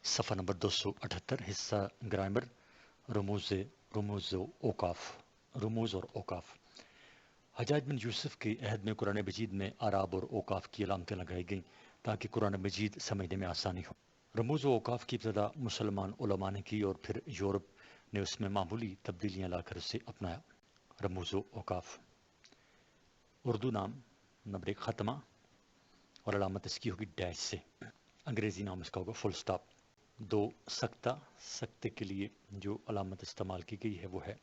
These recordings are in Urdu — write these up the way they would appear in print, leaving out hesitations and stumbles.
صفحہ نمبر 278 حصہ گرامر رموز و اوقاف حجاج بن یوسف کے عہد میں قرآن مجید میں اعراب اور اوقاف کی علامتیں لگائی گئیں تاکہ قرآن مجید سمجھنے میں آسانی ہو۔ رموز و اوقاف کی ابتدا مسلمان علماء نے کی اور پھر یورپ نے اس میں معمولی تبدیلیاں لا کر اسے اپنایا۔ رموز و اوقاف اردو نام نمبر 1 ختمہ اور علامت اس کی ہوگی ڈیش سے، انگریزی نام اس کا ہوگا فل سٹاپ۔ 2 سکتہ، سکتے کے لیے جو علامت استعمال کی گئی ہے وہ ہے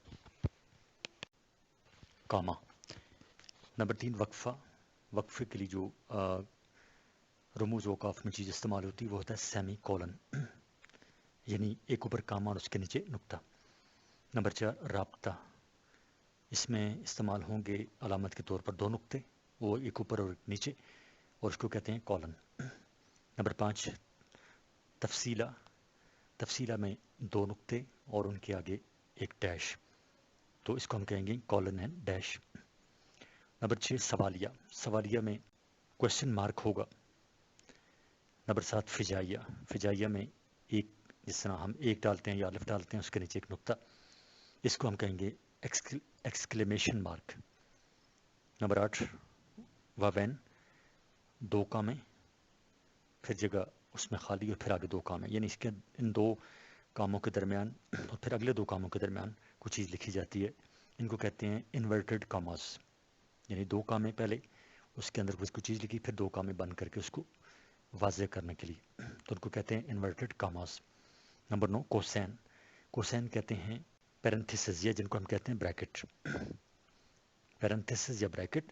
کاما۔ نمبر 3 وقفہ، وقفے کے لیے جو رموز و اوقاف میں چیز استعمال ہوتی ہے وہ ہوتا ہے سیمی کولن، یعنی ایک اوپر کاما اور اس کے نیچے نقطہ۔ نمبر 4 رابطہ، اس میں استعمال ہوں گے علامت کے طور پر 2 نقطے، وہ ایک اوپر اور ایک نیچے، اور اس کو کہتے ہیں کولن۔ نمبر 5 تفصیلہ، تفصیلہ میں 2 نقطے اور ان کے آگے ایک ڈیش، تو اس کو ہم کہیں گے کولن اینڈ ڈیش۔ نمبر 6 سوالیہ، سوالیہ میں کوشچن مارک ہوگا۔ نمبر 7 فجائیہ، فجائیہ میں ایک، جس طرح ہم ایک ڈالتے ہیں یا الف ڈالتے ہیں اس کے نیچے ایک نقطہ، اس کو ہم کہیں گے ایکسکلیمیشن مارک۔ نمبر 8 واوین، 2 کامیں، پھر جگہ اس میں خالی اور پھر آگے 2 کام ہے، یعنی اس کے ان 2 کاموں کے درمیان اور پھر اگلے 2 کاموں کے درمیان کوئی چیز لکھی جاتی ہے، ان کو کہتے ہیں انورٹڈ کاماز، یعنی 2 کامیں پہلے اس کے اندر کوئی چیز لکھی، پھر 2 کامیں بند کر کے اس کو واضح کرنے کے لیے، تو ان کو کہتے ہیں inverted commas. Number 9 Cossin, Cossin کہتے ہیں پیرنتھیسز، یا جن کو ہم کہتے ہیں بریکٹ، پیرنتھیسز یا بریکٹ،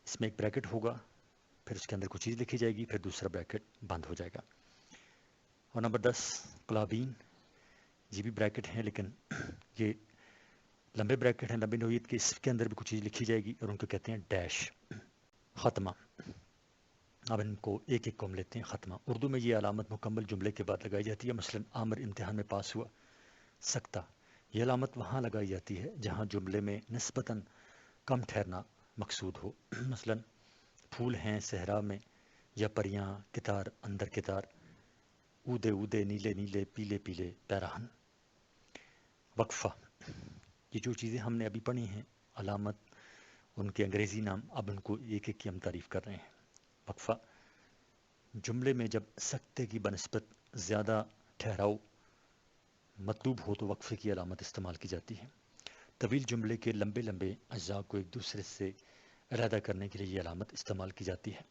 اس میں ایک بریکٹ ہوگا، پھر اس کے اندر کوئی چیز لکھی جائے گی، پھر دوسرا بریکٹ بند ہو جائے گا۔ اور نمبر 10 کلابین، یہ بھی بریکٹ ہیں لیکن یہ لمبے بریکٹ ہیں، لمبی نوعیت کے، اس کے اندر بھی کچھ چیز لکھی جائے گی اور ان کو کہتے ہیں ڈیش۔ ختمہ، اب ان کو ایک ایک کو ہم لیتے ہیں۔ ختمہ اردو میں یہ علامت مکمل جملے کے بعد لگائی جاتی ہے، مثلا عامر امتحان میں پاس ہوا۔ سکتہ، یہ علامت وہاں لگائی جاتی ہے جہاں جملے میں نسبتاً کم ٹھہرنا مقصود ہو، مثلا پھول ہیں صحرا میں، یا پریاں کتار اندر کتار، اودے اودے نیلے نیلے پیلے پیلے پیراہن۔ وقفہ، یہ جو چیزیں ہم نے ابھی پڑھی ہیں علامت، ان کے انگریزی نام، اب ان کو ایک ایک کی ہم تعریف کر رہے ہیں۔ وقفہ، جملے میں جب سکتے کی بنسبت زیادہ ٹھہراؤ مطلوب ہو تو وقفے کی علامت استعمال کی جاتی ہے۔ طویل جملے کے لمبے لمبے اجزاء کو ایک دوسرے سے علیحدہ کرنے کے لیے یہ علامت استعمال کی جاتی ہے۔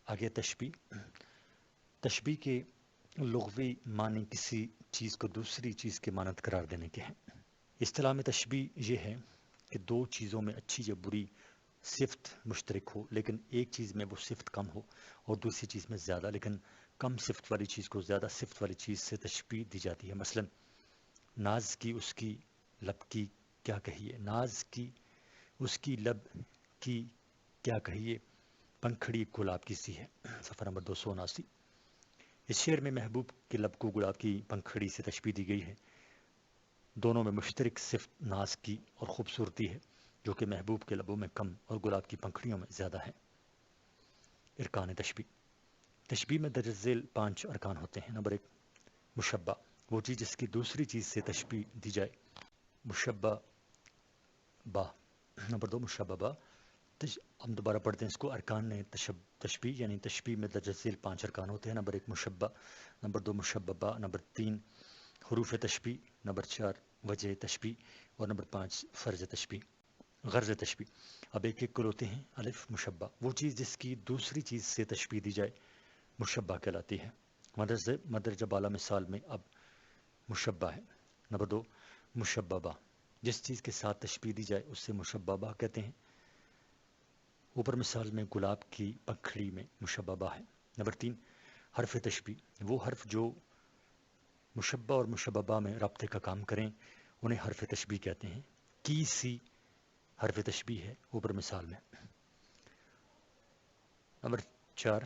آگے تشبیہ، تشبیہ کے لغوی معنی کسی چیز کو دوسری چیز کے مانند قرار دینے کے ہیں۔ اصطلاح میں تشبیہ یہ ہے کہ 2 چیزوں میں اچھی یا بری صفت مشترک ہو، لیکن ایک چیز میں وہ صفت کم ہو اور دوسری چیز میں زیادہ، لیکن کم صفت والی چیز کو زیادہ صفت والی چیز سے تشبیہ دی جاتی ہے۔ مثلا ناز کی اس کی لب کی کیا کہیے، ناز کی اس کی لب کی کیا کہیے، پنکھڑی گلاب کی سی ہے۔ صفحہ نمبر 279۔ اس شعر میں محبوب کے لب کو گلاب کی پنکھڑی سے تشبیہ دی گئی ہے۔ دونوں میں مشترک صفت ناز کی اور خوبصورتی ہے، جو کہ محبوب کے لبوں میں کم اور گلاب کی پنکھڑیوں میں زیادہ ہے۔ ارکان تشبیہ، تشبیہ میں درج ذیل 5 ارکان ہوتے ہیں۔ نمبر 1 مشبہ، وہ چیز جس کی دوسری چیز سے تشبیہ دی جائے، مشبہ با۔ نمبر 2 مشبہ با، ہم دوبارہ پڑھتے ہیں اس کو، ارکان تشبیہ، یعنی تشبیہ میں درج ذیل 5 ارکان ہوتے ہیں۔ نمبر 1 مشبہ، نمبر 2 مشبہ با، نمبر 3 حروف تشبیہ، نمبر 4 وجہ تشبیہ، اور نمبر 5 فرض تشبیہ، غرض تشبیہ۔ اب ایک ایک کو ہوتے ہیں۔ الف مشبہ، وہ چیز جس کی دوسری چیز سے تشبیہ دی جائے مشبہ کہلاتی ہے۔ مدرجہ بالا مثال میں اب مشبہ ہے۔ نمبر 2 مشبہ با، جس چیز کے ساتھ تشبیہ دی جائے اس سے مشبہ با کہتے ہیں۔ اوپر مثال میں گلاب کی پنکھڑی میں مشبہ با ہے۔ نمبر 3 حرف تشبیہ، وہ حرف جو مشبہ اور مشبہ با میں رابطے کا کام کریں انہیں حرف تشبیہ کہتے ہیں۔ کی سی حرف تشبیہ ہے اوپر مثال میں۔ نمبر 4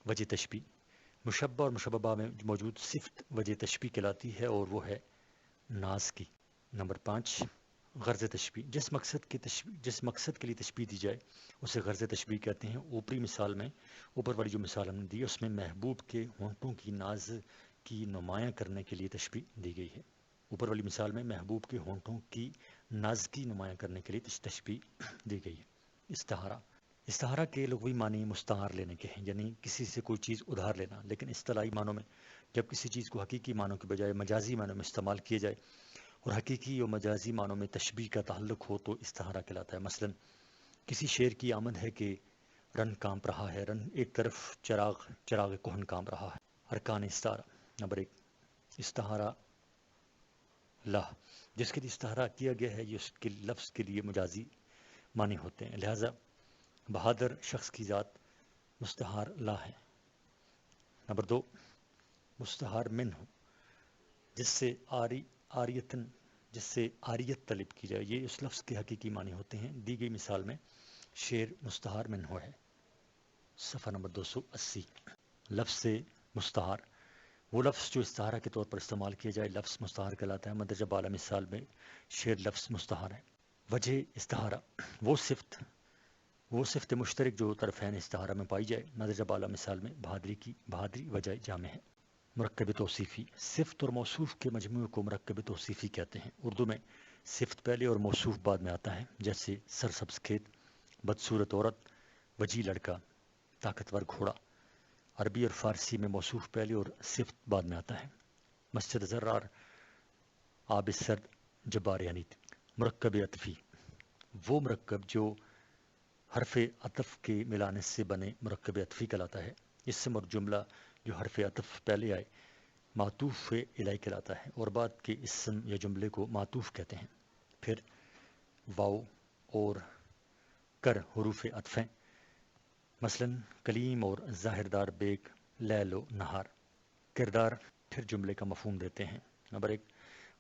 وجہ تشبیہ، مشبہ اور مشبہ با میں موجود صفت وجہ تشبیہ کہلاتی ہے اور وہ ہے ناز کی۔ نمبر 5 غرض تشبیہ، جس مقصد کے لیے تشبیہ دی جائے اسے غرض تشبیہ کہتے ہیں۔ اوپری مثال میں، اوپر والی جو مثال ہم نے دی اس میں محبوب کے ہونٹوں کی ناز کی نمایاں کرنے کے لیے تشبیہ دی گئی ہے۔ اوپر والی مثال میں محبوب کے ہونٹوں کی ناز کی نمایاں کرنے کے لیے تشبیہ دی گئی ہے۔ استعارہ کے لغوی معنی مستعار لینے کے ہیں، یعنی کسی سے کوئی چیز ادھار لینا، لیکن اصطلاحی معنوں میں جب کسی چیز کو حقیقی معنوں کے بجائے مجازی معنوں میں استعمال کیا جائے اور حقیقی اور مجازی معنوں میں تشبیہ کا تعلق ہو تو استعارہ کہلاتا ہے۔ مثلا کسی شعر کی آمد ہے کہ رن کانپ رہا ہے، رن ایک طرف چراغ کہن کانپ رہا ہے۔ ارکان استعارہ، نمبر 1 استعارہ لا، جس کے لیے استعارہ کیا گیا ہے یہ اس کے لفظ کے لیے مجازی معنی ہوتے ہیں، لہذا بہادر شخص کی ذات مستعار لا ہے۔ نمبر 2 مستعار من ہو، جس سے آریت طلب کی جائے، یہ اس لفظ کے حقیقی معنی ہوتے ہیں۔ دی گئی مثال میں شعر مستعار من ہو ہے۔ صفحہ نمبر 280۔ لفظ سے مستعار، وہ لفظ جو استعارہ کے طور پر استعمال کیا جائے لفظ مستعار کہلاتا ہے۔ مندرجہ بالا مثال میں شعر لفظ مستعار ہے۔ وجہ استعارہ، وہ صفت مشترک جو طرفین استعارہ میں پائی جائے۔ مندرجہ بالا مثال میں بہادری وجہ جامع ہے۔ مرکب توصیفی، صفت اور موصوف کے مجموعے کو مرکب توصیفی کہتے ہیں۔ اردو میں صفت پہلے اور موصوف بعد میں آتا ہے، جیسے سرسبز کھیت، بدصورت عورت، وجیح لڑکا، طاقتور گھوڑا۔ عربی اور فارسی میں موصوف پہلے اور صفت بعد میں آتا ہے۔ مسجد زرار، آب سرد، جبار عنید۔ مرکب عطفی، وہ مرکب جو حرف عطف کے ملانے سے بنے مرکب عطفی کہلاتا ہے۔ اس سے مراد جملہ جو حرف عطف پہلے آئے معطوف الیہ کہلاتا ہے، اور بعد کے اسم یا جملے کو معطوف کہتے ہیں۔ پھر واو اور کر حروف عطف ہیں، مثلا کلیم اور ظاہردار بیگ، لیل و نہار۔ کردار پھر جملے کا مفہوم دیتے ہیں۔ نمبر 1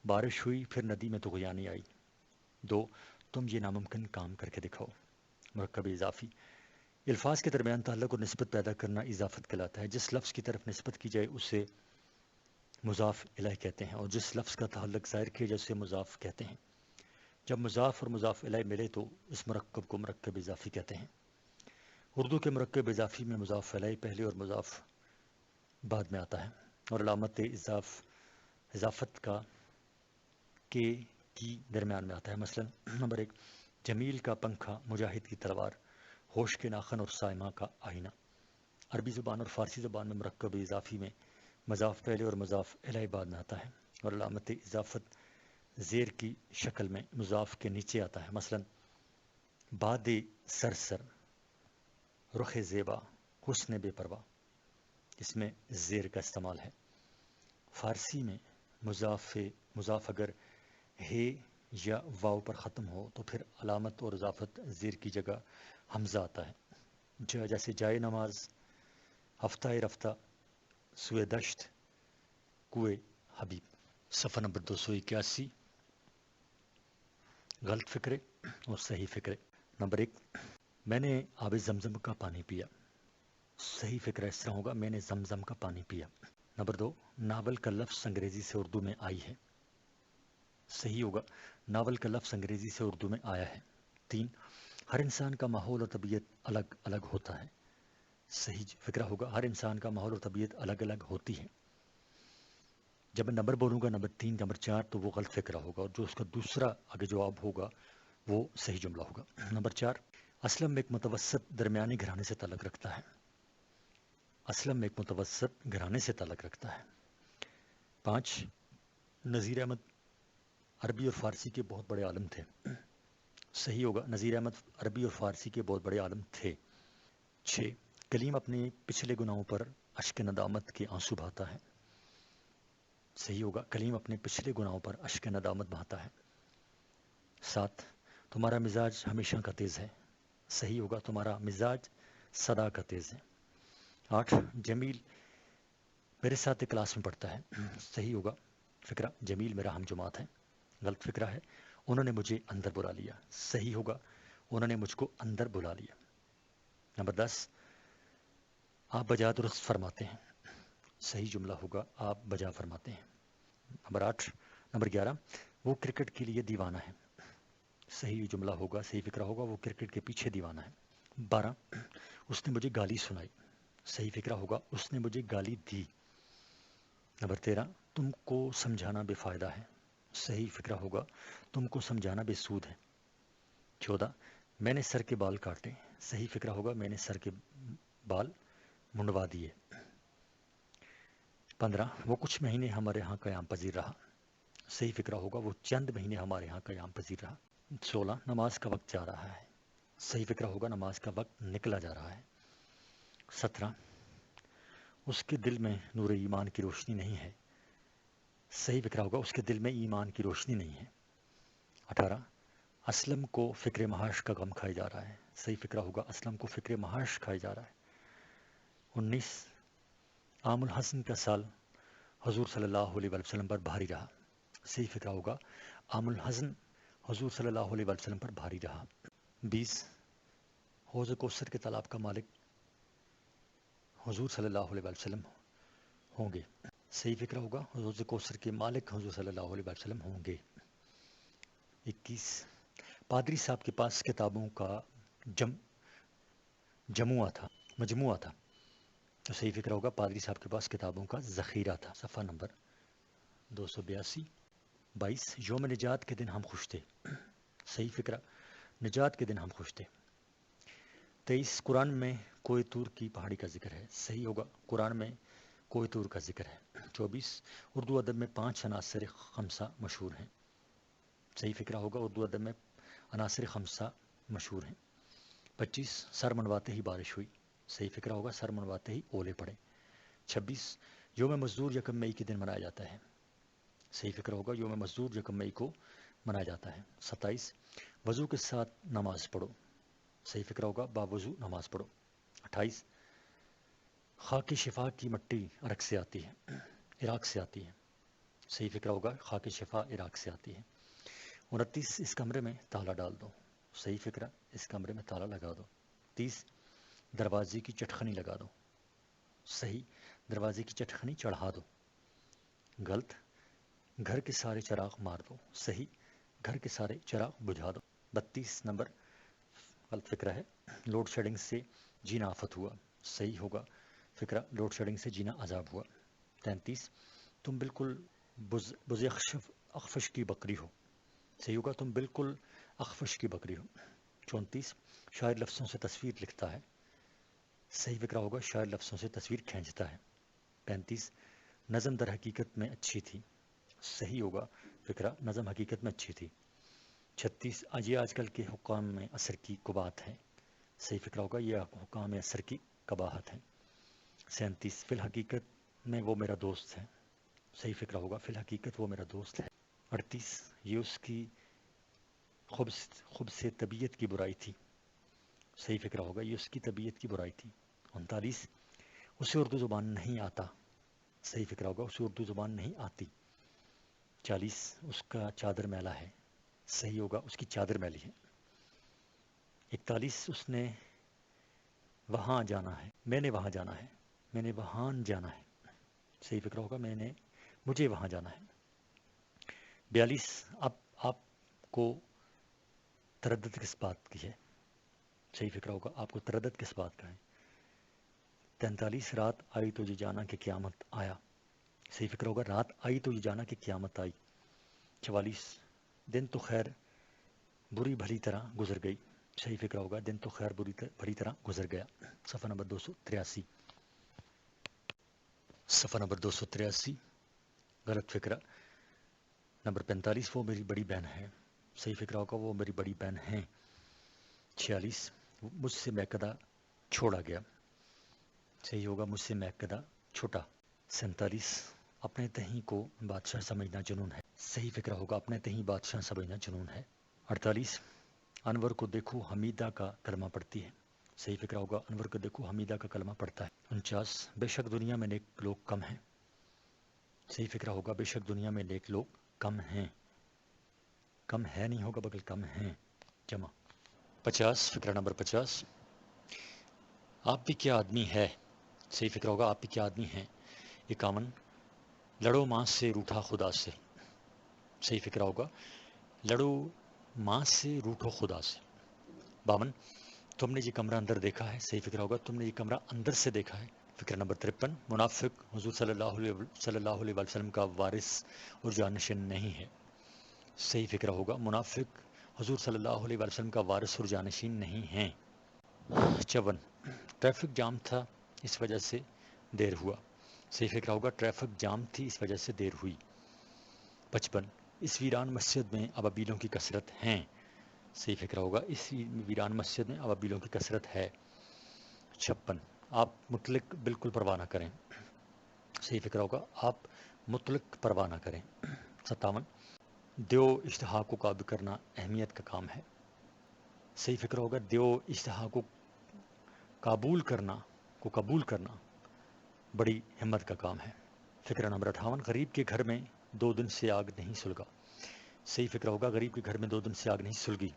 بارش ہوئی پھر ندی میں طغیانی آئی۔ 2 تم یہ ناممکن کام کر کے دکھاؤ۔ مرکب اضافی، الفاظ کے درمیان تعلق اور نسبت پیدا کرنا اضافت کہلاتا ہے۔ جس لفظ کی طرف نسبت کی جائے اسے مضاف الیہ کہتے ہیں، اور جس لفظ کا تعلق ظاہر کیا جائے اسے مضاف کہتے ہیں۔ جب مضاف اور مضاف الیہ ملے تو اس مرکب کو مرکب اضافی کہتے ہیں۔ اردو کے مرکب اضافی میں مضاف الیہ پہلے اور مضاف بعد میں آتا ہے، اور علامت اضافت کا کی درمیان میں آتا ہے۔ مثلا نمبر 1 جمیل کا پنکھا، مجاہد کی تلوار، ہوش کے ناخن اور سائمہ کا آئینہ۔ عربی زبان اور فارسی زبان میں مرکب اضافی میں مضاف پہلے اور مضاف الیہ بعد میں آتا ہے، اور علامت اضافت زیر کی شکل میں مضاف کے نیچے آتا ہے۔ مثلا باد سرسر، رخ زیبا، حسن بے پرواہ، اس میں زیر کا استعمال ہے۔ فارسی میں مضاف اگر ہے یا واو پر ختم ہو تو پھر علامت اور اضافت زیر کی جگہ حمزہ آتا ہے، جیسے جائے نماز، ہفتہ رفتہ، سوئے دشت، کوئے حبیب۔ صفحہ نمبر 281۔ غلط فکرے اور صحیح فکرے۔ نمبر 1 میں نے آب زمزم کا پانی پیا۔ صحیح فکرہ اس طرح ہوگا، میں نے زمزم کا پانی پیا۔ نمبر 2 ناول کا لفظ انگریزی سے اردو میں آئی ہے۔ صحیح ہوگا، ناول کا لفظ انگریزی سے اردو میں آیا ہے۔ 3 ہر انسان کا ماحول اور طبیعت الگ الگ ہوتا ہے۔ صحیح فکرہ ہوگا، ہر انسان کا ماحول اور طبیعت الگ الگ ہوتی ہے۔ جب میں نمبر بولوں گا نمبر 3 نمبر 4 تو وہ غلط فکرہ ہوگا، اور جو اس کا دوسرا آگے جواب ہوگا وہ صحیح جملہ ہوگا۔ نمبر 4 اسلم ایک متوسط درمیانی گھرانے سے تعلق رکھتا ہے۔ اسلم ایک متوسط گھرانے سے تعلق رکھتا ہے۔ 5 نذیر احمد عربی اور فارسی کے بہت بڑے عالم تھے۔ صحیح ہوگا، نذیر احمد عربی اور فارسی کے بہت بڑے عالم تھے۔ 6 کلیم اپنے پچھلے گناہوں پر اشک ندامت کے آنسو بہاتا ہے۔ صحیح ہوگا، کلیم اپنے پچھلے گناہوں پر اشک ندامت بہاتا ہے۔ 7 تمہارا مزاج ہمیشہ کا تیز ہے۔ صحیح ہوگا، تمہارا مزاج سدا کا تیز ہے۔ 8 جمیل میرے ساتھ ایک کلاس میں پڑھتا ہے۔ صحیح ہوگا فکرہ، جمیل میرا ہم جماعت ہے۔ غلط فکرہ ہے، انہوں نے مجھے اندر بلا لیا۔ صحیح ہوگا، انہوں نے مجھ کو اندر بلا لیا۔ نمبر 10 آپ بجا درست فرماتے ہیں۔ صحیح جملہ ہوگا، آپ بجا فرماتے ہیں۔ نمبر 11 وہ کرکٹ کے لیے دیوانہ ہے۔ صحیح جملہ ہوگا، صحیح فکرہ ہوگا وہ کرکٹ کے پیچھے دیوانہ ہے۔ 12 اس نے مجھے گالی سنائی، صحیح فکرہ ہوگا اس نے مجھے گالی دی۔ نمبر 13 تم کو سمجھانا بے فائدہ ہے، صحیح فکرہ ہوگا تم کو سمجھانا بے سود ہے۔ 14 میں نے سر کے بال کاٹے، صحیح فکرہ ہوگا میں نے سر کے بال منڈوا دیے۔ 15 وہ کچھ مہینے ہمارے ہاں قیام پذیر رہا، صحیح فکرہ ہوگا وہ چند مہینے ہمارے ہاں قیام پذیر رہا۔ 16 نماز کا وقت جا رہا ہے، صحیح فکرہ ہوگا نماز کا وقت نکلا جا رہا ہے۔ 17 اس کے دل میں نور ایمان کی روشنی نہیں ہے، صحیح فکرہ ہوگا اس کے دل میں ایمان کی روشنی نہیں ہے۔ 18 اسلم کو فکر معاش کا غم کھایا جا رہا ہے، صحیح فکرہ ہوگا اسلم کو فکر معاش کھایا جا رہا ہے۔ 19 عام الحسن کا سال حضور صلی اللہ علیہ وسلم پر بھاری رہا، صحیح فکرہ ہوگا عام الحزن حضور صلی اللہ علیہ وسلم پر بھاری رہا۔ 20 حوض کوثر کے تالاب کا مالک حضور صلی اللہ علیہ وسلم ہوں گے، صحیح فکرہ ہوگا حوض کوثر کے مالک حضور صلی اللہ علیہ وسلم ہوں گے۔ 21 پادری صاحب کے پاس کتابوں کا مجموعہ تھا، تو صحیح فکرہ ہوگا پادری صاحب کے پاس کتابوں کا ذخیرہ تھا۔ صفحہ نمبر 282۔ 22 یوم نجات کے دن ہم خوش تھے، صحیح فکرہ نجات کے دن ہم خوش تھے۔ 23 قرآن میں کوہ طور کی پہاڑی کا ذکر ہے، صحیح ہوگا قرآن میں کوہ طور کا ذکر ہے۔ 24 اردو ادب میں 5 عناصر خمسہ مشہور ہیں، صحیح فکرہ ہوگا اردو ادب میں عناصر خمسہ مشہور ہیں۔ 25 سر منواتے ہی بارش ہوئی، صحیح فکرہ ہوگا سر منواتے ہی اولے پڑے۔ 26 یوم مزدور یکم مئی کے دن منایا جاتا ہے، صحیح فکر ہوگا یوم مزدور یکم مئی کو منایا جاتا ہے۔ 27 وضو کے ساتھ نماز پڑھو، صحیح فکر ہوگا باوضو نماز پڑھو۔ 28 خاک شفا کی مٹی عراق سے آتی ہے، صحیح فکر ہوگا خاک شفا عراق سے آتی ہے۔ 29 اس کمرے میں تالا ڈال دو، صحیح فکرہ اس کمرے میں تالا لگا دو۔ 30 دروازے کی چٹخنی لگا دو، صحیح دروازے کی چٹخنی چڑھا دو۔ غلط گھر کے سارے چراغ مار دو، صحیح گھر کے سارے چراغ بجھا دو۔ 32 نمبر غلط فکرہ ہے لوڈ شیڈنگ سے جینا آفت ہوا، صحیح ہوگا فکرہ لوڈ شیڈنگ سے جینا عذاب ہوا۔ 33 تم بالکل بز اخفش کی بکری ہو، صحیح ہوگا تم بالکل اخفش کی بکری ہو۔ 34 شاعر لفظوں سے تصویر لکھتا ہے، صحیح فکرہ ہوگا شاعر لفظوں سے تصویر کھینچتا ہے۔ 35 نظم در حقیقت میں اچھی تھی، صحیح ہوگا فکرہ نظم حقیقت میں اچھی تھی۔ 36 یہ آج کل کے حکام میں اثر کی قباحت ہے، صحیح فکرہ ہوگا یہ حکام میں اثر کی قباحت ہے۔ 37 فی الحقیقت میں وہ میرا دوست ہے، صحیح فکرہ ہوگا فی الحقیقت وہ میرا دوست ہے۔ 38 یہ اس کی خب سے طبیعت کی برائی تھی، صحیح فکرہ ہوگا یہ اس کی طبیعت کی برائی تھی۔ 39 اسے اردو زبان نہیں آتا، صحیح فکرہ ہوگا اسے اردو زبان نہیں آتی۔ 40 اس کا چادر میلا ہے، صحیح ہوگا اس کی چادر میلی ہے۔ 41 اس نے وہاں جانا ہے، میں نے وہاں جانا ہے، میں نے وہاں جانا ہے، صحیح فکرہ ہوگا مجھے وہاں جانا ہے۔ 42 اب آپ کو تردد کس بات کی ہے، صحیح فکرہ ہوگا آپ کو تردد کس بات کا ہے۔ 43 رات آئی تو یہ جانا کہ قیامت آیا، صحیح فکر ہوگا رات آئی تو یہ جانا کہ قیامت آئی۔ 44 دن تو خیر بری بھلی طرح گزر گئی، صحیح فکر ہوگا دن تو خیر بری طرح گزر گیا۔ صفحہ نمبر 283۔ صفحہ نمبر 283 غلط فکرہ نمبر 45 وہ میری بڑی بہن ہے، صحیح فکرہ ہوگا وہ میری بڑی بہن ہیں۔ 46 مجھ سے میکدہ چھوڑا گیا، صحیح ہوگا مجھ سے میکدہ چھوٹا۔ 47 اپنے تہیں کو بادشاہ سمجھنا جنون ہے، صحیح فکرہ ہوگا اپنے تہیں بادشاہ سمجھنا جنون ہے۔ 48 انور کو دیکھو حمیدہ کا کلمہ پڑھتی ہے، صحیح فکرہ ہوگا انور کو دیکھو حمیدہ کا کلمہ پڑھتا ہے۔ 49 بے شک دنیا میں نیک لوگ کم ہیں، صحیح فکرہ ہوگا بے شک دنیا میں نیک لوگ کم ہیں، کم ہے نہیں ہوگا بلکہ کم ہیں جمع۔ 50 فکرہ نمبر 50 آپ بھی کیا آدمی ہے، صحیح فکرہ ہوگا آپ بھی کیا آدمی ہیں۔ 51 لڑو ماں سے روٹھا خدا سے، صحیح فکرہ ہوگا لڑو ماں سے روٹھو خدا سے. 52 تم نے یہ کمرہ اندر دیکھا ہے. صحیح فکرہ ہوگا تم نے یہ کمرہ اندر سے دیکھا ہے. فکرہ نمبر 53 منافق حضور صلی اللہ علیہ وسلم کا وارث اور جانشین نہیں ہے. صحیح فکرہ ہوگا منافق حضور صلی اللہ علیہ وسلم کا وارث اور جانشین نہیں ہیں. 54 ٹریفک جام تھا اس وجہ سے دیر ہوا. صحیح فکرہ ہوگا ٹریفک جام تھی اس وجہ سے دیر ہوئی. 55 اس ویران مسجد میں ابابیلوں کی کثرت ہیں. صحیح فکرہ ہوگا اس ویران مسجد میں ابابیلوں کی کثرت ہے. 56 آپ مطلق بالکل پرواہ نہ کریں. صحیح فکرہ ہوگا آپ مطلق پرواہ نہ کریں. 57 دیو اشتہا کو قابو کرنا اہمیت کا کام ہے. صحیح فکر ہوگا دیو اشتہا کو قبول کرنا بڑی ہمت کا کام ہے. فکرہ نمبر 58 غریب کے گھر میں 2 دن سے آگ نہیں سلگا. صحیح فکر ہوگا غریب کے گھر میں 2 دن سے آگ نہیں سلگی.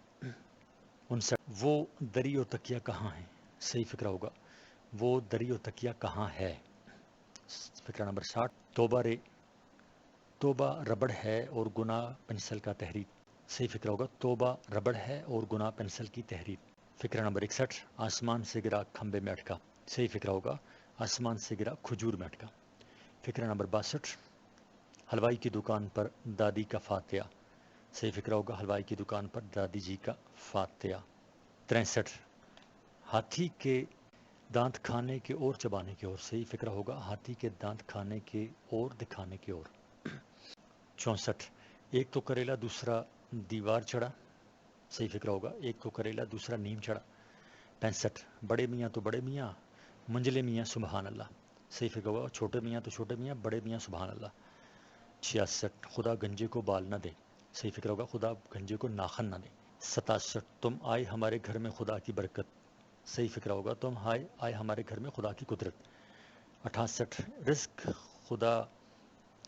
59 وہ دری اور تکیہ کہاں ہیں. صحیح فکر ہوگا وہ دری اور تکیہ کہاں ہے. فکرہ نمبر 60 توبہ ربڑ ہے اور گناہ پنسل کا تحریر. صحیح فکر ہوگا توبہ ربڑ ہے اور گناہ پنسل کی تحریر. فکرہ نمبر 61 آسمان سے گرا کھمبے میں اٹکا. صحیح فکر ہوگا آسمان سے گرا کھجور میں اٹکا. فکرہ نمبر 62 حلوائی کی دکان پر دادی کا فاتحہ. صحیح فکر ہوگا حلوائی کی دکان پر دادی جی کا فاتحہ. 63 ہاتھی کے دانت کھانے کے اور چبانے کے اور. صحیح فکر ہوگا ہاتھی کے دانت کھانے کے اور دکھانے کے اور. 64 ایک تو کریلا دوسرا دیوار چڑھا. صحیح فکر ہوگا ایک تو کریلا دوسرا نیم چڑھا. 65 بڑے میاں تو بڑے میاں منجلے میاں سبحان اللہ. صحیح فکر ہوگا چھوٹے میاں تو چھوٹے میاں بڑے میاں سبحان اللہ. 66 خدا گنجے کو بال نہ دے. صحیح فکر ہوگا خدا گنجے کو ناخن نہ دے. 67 تم آئے ہمارے گھر میں خدا کی برکت. صحیح فکر ہوگا تم آئے ہمارے گھر میں خدا کی قدرت. 68 رزق خدا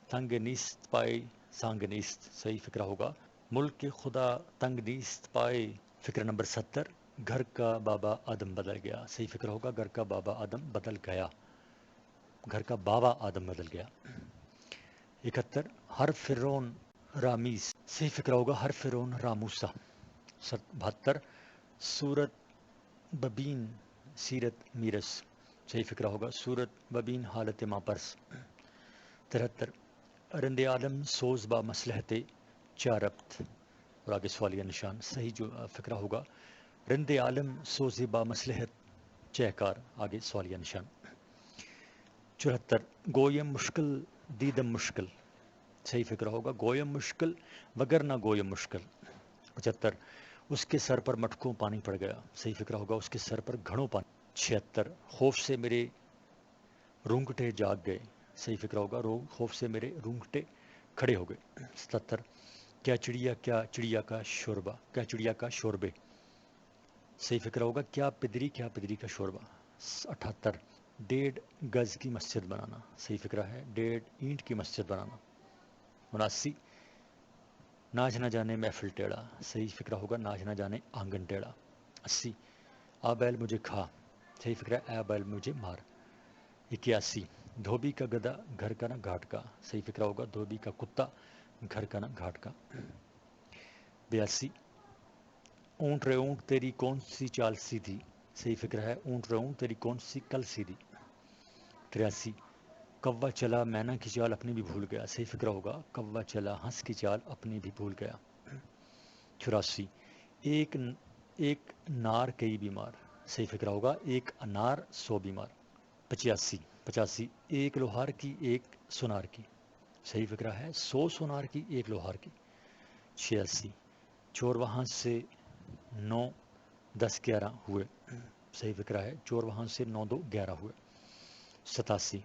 تنگ نیست پائے سانگ نیست. صحیح فکر ہوگا ملک کے خدا تنگ نیست پائے. فکر نمبر 70 گھر کا بابا آدم بدل گیا. صحیح فکر ہوگا گھر کا بابا آدم بدل گیا. گھر کا بابا آدم بدل گیا. 71 ہر فرعون رامیس. صحیح فکر ہوگا ہر فرعون راموسا. 72 سورت ببین سیرت میرس. صحیح فکر ہوگا سورت ببین حالت ماپرس. 73 رند عالم سوز با مصلحت چاربت اور آگے سوالیہ نشان. صحیح جو فکرہ ہوگا رند عالم سوز با مصلحت چہکار آگے سوالیہ نشان. 74 گویم مشکل دیدم مشکل. صحیح فکر ہوگا گویم مشکل وگر نہ گویم مشکل. 75 اس کے سر پر مٹکوں پانی پڑ گیا. صحیح فکر ہوگا اس کے سر پر گھڑوں پانی. 76 خوف سے میرے رونگٹے جاگ گئے. صحیح فکر ہوگا خوف سے میرے رونگٹے کھڑے ہو گئے. 77 کیا چڑیا کا شوربہ کیا چڑیا کا شوربے. صحیح فکر ہوگا کیا پدری کا شوربہ. 78 1.5 گز کی مسجد بنانا. صحیح فکرہ ہے 1.5 اینٹ کی مسجد بنانا. 79 ناچ نہ جانے محفل ٹیڑھا. صحیح فکرہ ہوگا ناچ نہ جانے آنگن ٹیڑھا. 80 آ بیل مجھے کھا. صحیح فکرہ ہے اے بیل مجھے مار. 81 دھوبی کا گدھا گھر کا نہ گھاٹ کا. صحیح فکرہ ہوگا دھوبی کا کتا گھر کا نہ گھاٹ کا. 82 اونٹ رے اونٹ تیری کون سی چال سیدھی. صحیح فکر ہے اونٹ رے اونٹ تیری کون سی کل سیدھی. 83 کوا چلا مینا کی چال اپنی بھی بھول گیا. صحیح فکر ہوگا کوا چلا ہنس کی چال اپنی بھی بھول گیا. 84 ایک نار کئی بیمار. صحیح فکر ہوگا ایک انار 100 بیمار. 85 ایک لوہار کی ایک سونار کی. صحیح فکرہ ہے 100 سونار کی ایک لوہار کی. 86 چور وہاں سے 9 10 11 ہوئے. صحیح فکرہ ہے چور وہاں سے 9 2 11 ہوئے. 87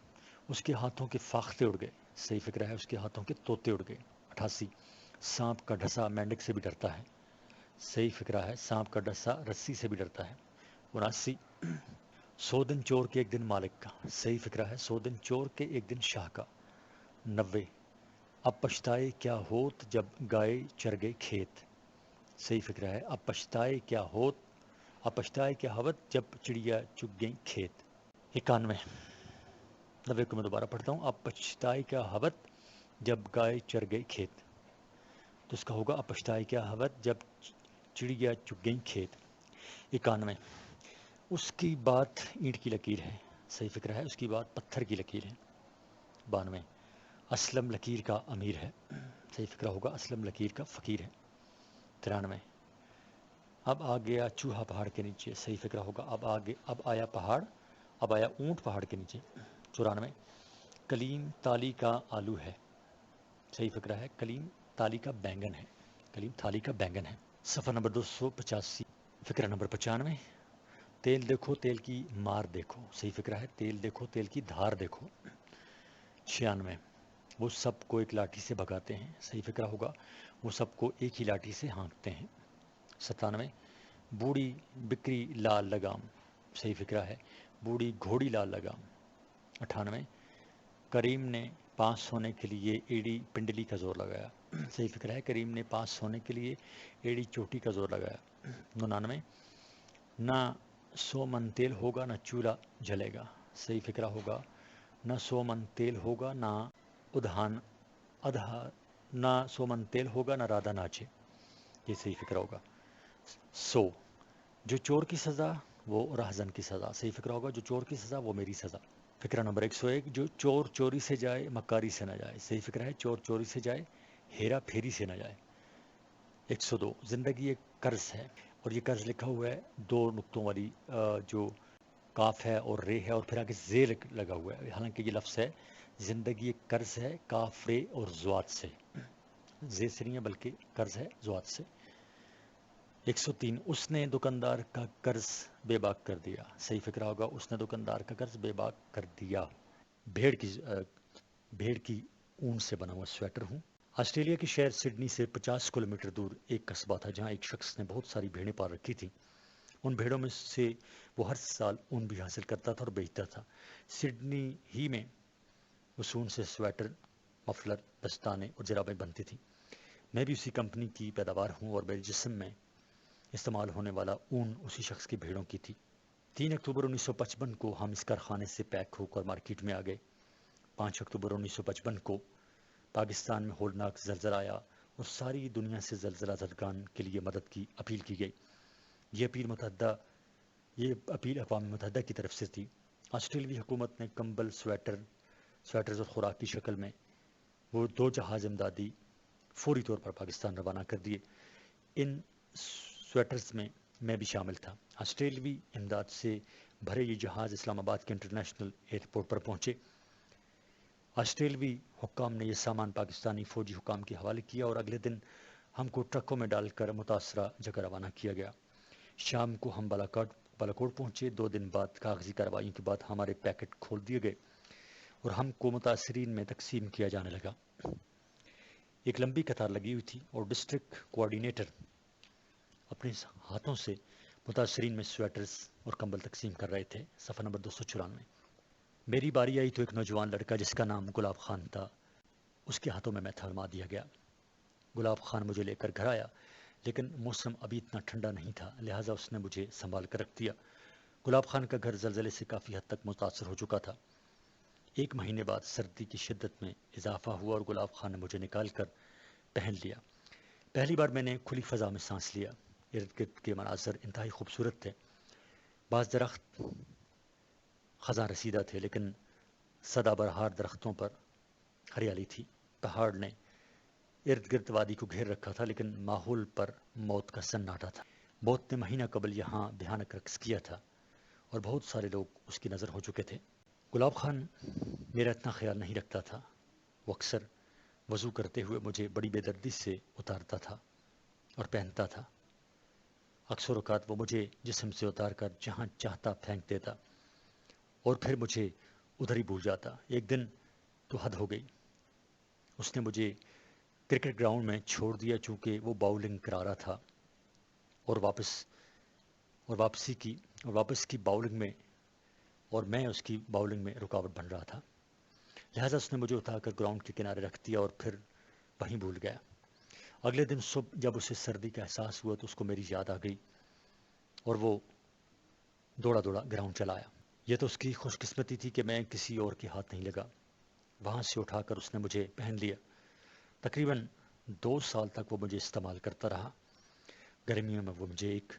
اس کے ہاتھوں کے فاختے اڑ گئے. صحیح فکرہ ہے اس کے ہاتھوں کے طوطے اڑ گئے. 88 سانپ کا ڈھسا مینڈک سے بھی ڈرتا ہے. صحیح فکرہ ہے سانپ کا ڈھسا رسی سے بھی ڈرتا ہے. 79 100 دن چور کے ایک دن مالک کا. صحیح فکرہ ہے 100 دن چور کے ایک دن شاہ کا. 90 اب پچھتائے کیا ہوت جب گائے چر گئے کھیت. صحیح فکرہ ہے اب پچھتائے کیا ہوت جب چڑیا چگ گئیں کھیت. 91 90 کو میں دوبارہ پڑھتا ہوں. اب پچھتائے کیا ہوت جب گائے چر گئے کھیت. تو اس کا ہوگا اب پچھتائے کیا حوت جب چڑیا چگ گئیں کھیت۔ 91 اس کی بات اینٹ کی لکیر ہے، صحیح فکرہ ہے، اس کی بات پتھر کی لکیر ہے۔ 92 اسلم لکیر کا امیر ہے، صحیح فکرہ ہوگا اسلم لکیر کا فقیر ہے۔ 93 اب آ گیا چوہا پہاڑ کے نیچے، صحیح فکرہ ہوگا اب آیا پہاڑ، اب آیا اونٹ پہاڑ کے نیچے۔ 94 کلیم تالی کا آلو ہے، صحیح فکرہ ہے کلیم تالی کا بینگن ہے، کلیم تھالی کا بینگن ہے۔ صفحہ نمبر 285 فکرہ نمبر 95 تیل دیکھو تیل کی مار دیکھو، صحیح فکرہ ہے تیل دیکھو تیل کی دھار دیکھو۔ 96 وہ سب کو ایک لاٹھی سے بھگاتے ہیں، صحیح فکرہ ہوگا وہ سب کو ایک ہی لاٹھی سے ہانکتے ہیں۔ 97 بوڑھی بکری لال لگام، صحیح فکرہ ہے بوڑھی گھوڑی لال لگام۔ 98 کریم نے پاس ہونے کے لیے ایڑی پنڈلی کا زور لگایا، صحیح فکرہ ہے کریم نے پاس ہونے کے لیے ایڑی چوٹی کا زور لگایا۔ 99 نہ 100 من تیل ہوگا نہ چولہا جلے گا، صحیح فکرہ ہوگا نہ 100 من تیل ہوگا نہ نہ 100 من تیل ہوگا نہ رادھا ناچے، یہ صحیح فکرہ ہوگا۔ 100 جو چور کی سزا وہ راہزن کی سزا، صحیح فکرہ ہوگا جو چور کی سزا وہ میری سزا۔ فکرہ نمبر 101 جو چور چوری سے جائے مکاری سے نہ جائے، صحیح فکرہ ہے چور چوری سے جائے ہیرا پھیری سے نہ جائے۔ 102 زندگی ایک قرض ہے، اور یہ قرض لکھا ہوا ہے 2 نقطوں والی جو کاف ہے اور رے ہے اور پھر آگے زے لگا ہوا ہے، حالانکہ یہ لفظ ہے زندگی ایک قرض ہے کاف رے اور زوات سے، زے سے نہیں ہے بلکہ قرض ہے زوات سے۔ 103 اس نے دکاندار کا قرض بے باک کر دیا، صحیح فکرہ ہوگا اس نے دکاندار کا قرض بے باک کر دیا۔ بھیڑ کی اون سے بنا ہوا سویٹر ہوں۔ آسٹریلیا کے شہر سڈنی سے 50 کلومیٹر دور ایک قصبہ تھا جہاں ایک شخص نے بہت ساری بھیڑیں پال رکھی تھیں۔ ان بھیڑوں میں سے وہ ہر سال اون بھی حاصل کرتا تھا اور بیچتا تھا۔ سڈنی ہی میں اس اون سے سویٹر، مفلر، دستانے اور جرابیں بنتی تھیں۔ میں بھی اسی کمپنی کی پیداوار ہوں اور میرے جسم میں استعمال ہونے والا اون اسی شخص کی بھیڑوں کی تھی۔ 3 اکتوبر 1955 کو ہم اس کارخانے سے پیک ہو کر مارکیٹ میں آ گئے۔ 5 اکتوبر 1955 کو پاکستان میں ہولناک زلزلہ آیا اور ساری دنیا سے زلزلہ زدگان کے لیے مدد کی اپیل کی گئی۔ یہ اپیل اقوام متحدہ کی طرف سے تھی۔ آسٹریلوی حکومت نے کمبل، سویٹرز اور خوراک کی شکل میں وہ 2 جہاز امدادی فوری طور پر پاکستان روانہ کر دیے۔ ان سویٹرز میں بھی شامل تھا۔ آسٹریلوی امداد سے بھرے یہ جہاز اسلام آباد کے انٹرنیشنل ایئرپورٹ پر پہنچے۔ آسٹریلوی حکام نے یہ سامان پاکستانی فوجی حکام کے حوالے کیا اور اگلے دن ہم کو ٹرکوں میں ڈال کر متاثرہ جگہ روانہ کیا گیا۔ شام کو ہم بالاکوٹ پہنچے۔ 2 دن بعد کاغذی کارروائیوں کے بعد ہمارے پیکٹ کھول دیے گئے اور ہم کو متاثرین میں تقسیم کیا جانے لگا۔ ایک لمبی قطار لگی ہوئی تھی اور ڈسٹرکٹ کوآرڈینیٹر اپنے ہاتھوں سے متاثرین میں سویٹرز اور کمبل تقسیم کر رہے تھے۔ صفحہ نمبر 294 میری باری آئی تو ایک نوجوان لڑکا جس کا نام گلاب خان تھا اس کے ہاتھوں میں تھما دیا گیا۔ گلاب خان مجھے لے کر گھر آیا، لیکن موسم ابھی اتنا ٹھنڈا نہیں تھا، لہٰذا اس نے مجھے سنبھال کر رکھ دیا۔ گلاب خان کا گھر زلزلے سے کافی حد تک متاثر ہو چکا تھا۔ 1 مہینے بعد سردی کی شدت میں اضافہ ہوا اور گلاب خان نے مجھے نکال کر پہن لیا۔ پہلی بار میں نے کھلی فضا میں سانس لیا۔ ارد گرد کے مناظر انتہائی خوبصورت تھے۔ بعض درخت خزاں رسیدہ تھے لیکن سدا بہار درختوں پر ہریالی تھی۔ پہاڑ نے ارد گرد وادی کو گھیر رکھا تھا لیکن ماحول پر موت کا سناٹا تھا۔ موت نے مہینہ قبل یہاں بھیانک رقص کیا تھا اور بہت سارے لوگ اس کی نظر ہو چکے تھے۔ گلاب خان میرا اتنا خیال نہیں رکھتا تھا۔ وہ اکثر وضو کرتے ہوئے مجھے بڑی بے دردی سے اتارتا تھا اور پہنتا تھا۔ اکثر اوقات وہ مجھے جسم سے اتار کر جہاں چاہتا پھینک دیتا اور پھر مجھے ادھر ہی بھول جاتا۔ ایک دن تو حد ہو گئی، اس نے مجھے کرکٹ گراؤنڈ میں چھوڑ دیا چونکہ وہ باؤلنگ کرا رہا تھا اور واپس کی باؤلنگ میں اور میں اس کی باؤلنگ میں رکاوٹ بن رہا تھا، لہٰذا اس نے مجھے اٹھا کر گراؤنڈ کے کنارے رکھ دیا اور پھر وہیں بھول گیا۔ اگلے دن صبح جب اسے سردی کا احساس ہوا تو اس کو میری یاد آ گئی اور وہ دوڑا گراؤنڈ چلا آیا۔ یہ تو اس کی خوش قسمتی تھی کہ میں کسی اور کے ہاتھ نہیں لگا۔ وہاں سے اٹھا کر اس نے مجھے پہن لیا۔ تقریباً 2 سال تک وہ مجھے استعمال کرتا رہا. گرمیوں میں وہ مجھے ایک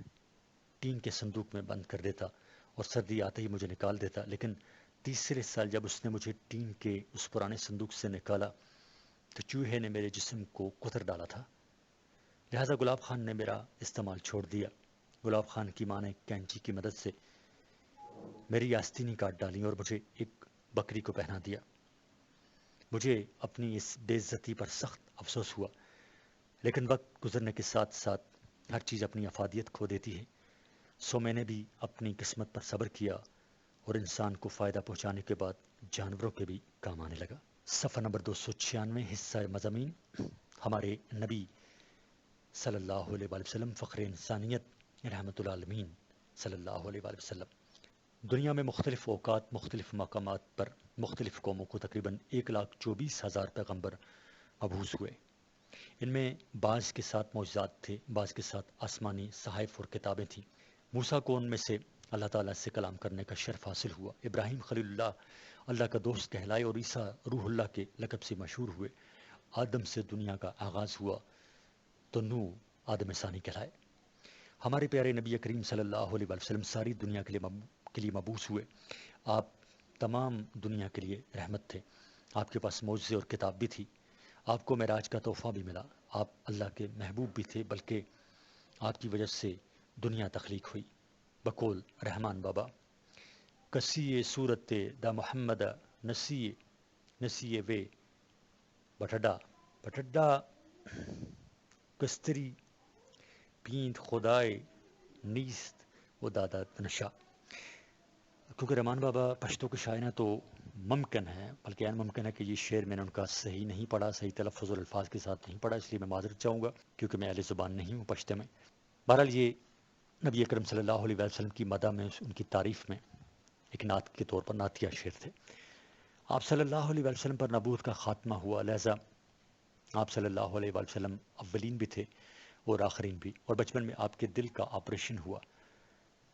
ٹین کے صندوق میں بند کر دیتا اور سردی آتے ہی مجھے نکال دیتا. لیکن تیسرے سال جب اس نے مجھے ٹین کے اس پرانے صندوق سے نکالا تو چوہے نے میرے جسم کو کتر ڈالا تھا. لہٰذا گلاب خان نے میرا استعمال چھوڑ دیا. گلاب خان کی ماں نے کینچی کی مدد سے میری آستینی کاٹ ڈالی اور مجھے ایک بکری کو پہنا دیا. مجھے اپنی اس بے عزتی پر سخت افسوس ہوا، لیکن وقت گزرنے کے ساتھ ساتھ ہر چیز اپنی افادیت کھو دیتی ہے. سو میں نے بھی اپنی قسمت پر صبر کیا اور انسان کو فائدہ پہنچانے کے بعد جانوروں کے بھی کام آنے لگا. صفحہ نمبر 296، حصہ مضامین. ہمارے نبی صلی اللہ علیہ وآلہ وسلم فخر انسانیت رحمت العالمین صلی اللہ علیہ وآلہ وسلم. دنیا میں مختلف اوقات مختلف مقامات پر مختلف قوموں کو تقریباً 1,24,000 پیغمبر مبعوث ہوئے. ان میں بعض کے ساتھ معجزات تھے، بعض کے ساتھ آسمانی صحائف اور کتابیں تھیں. موسیٰ کو ان میں سے اللہ تعالیٰ سے کلام کرنے کا شرف حاصل ہوا. ابراہیم خلیل اللہ اللہ کا دوست کہلائے اور عیسیٰ روح اللہ کے لقب سے مشہور ہوئے. آدم سے دنیا کا آغاز ہوا تو نوح آدم ثانی کہلائے. ہمارے پیارے نبی کریم صلی اللہ علیہ وسلم ساری دنیا کے لیے مبعوث ہوئے. آپ تمام دنیا کے لیے رحمت تھے. آپ کے پاس معجزے اور کتاب بھی تھی. آپ کو معراج کا تحفہ بھی ملا. آپ اللہ کے محبوب بھی تھے، بلکہ آپ کی وجہ سے دنیا تخلیق ہوئی. بقول رحمان بابا: کسی صورت دا محمد نسی وے بٹڈا کستری پیند خدائے نیست و دادا نشا. کیونکہ رحمان بابا پشتو کے شاعر تو ممکن ہے، بلکہ این ممکن ہے کہ یہ شعر میں نے ان کا صحیح نہیں پڑھا، صحیح تلفظ اور الفاظ کے ساتھ نہیں پڑھا، اس لیے میں معذرت چاہوں گا کیونکہ میں اہل زبان نہیں ہوں پشتے میں. بہرحال یہ نبی اکرم صلی اللہ علیہ وسلم کی مدح میں، ان کی تعریف میں ایک نعت کے طور پر نعتیہ شعر تھے. آپ صلی اللہ علیہ وسلم پر نبوت کا خاتمہ ہوا، لہذا آپ صلی اللہ علیہ وسلم اولین بھی تھے اور آخرین بھی. اور بچپن میں آپ کے دل کا آپریشن ہوا.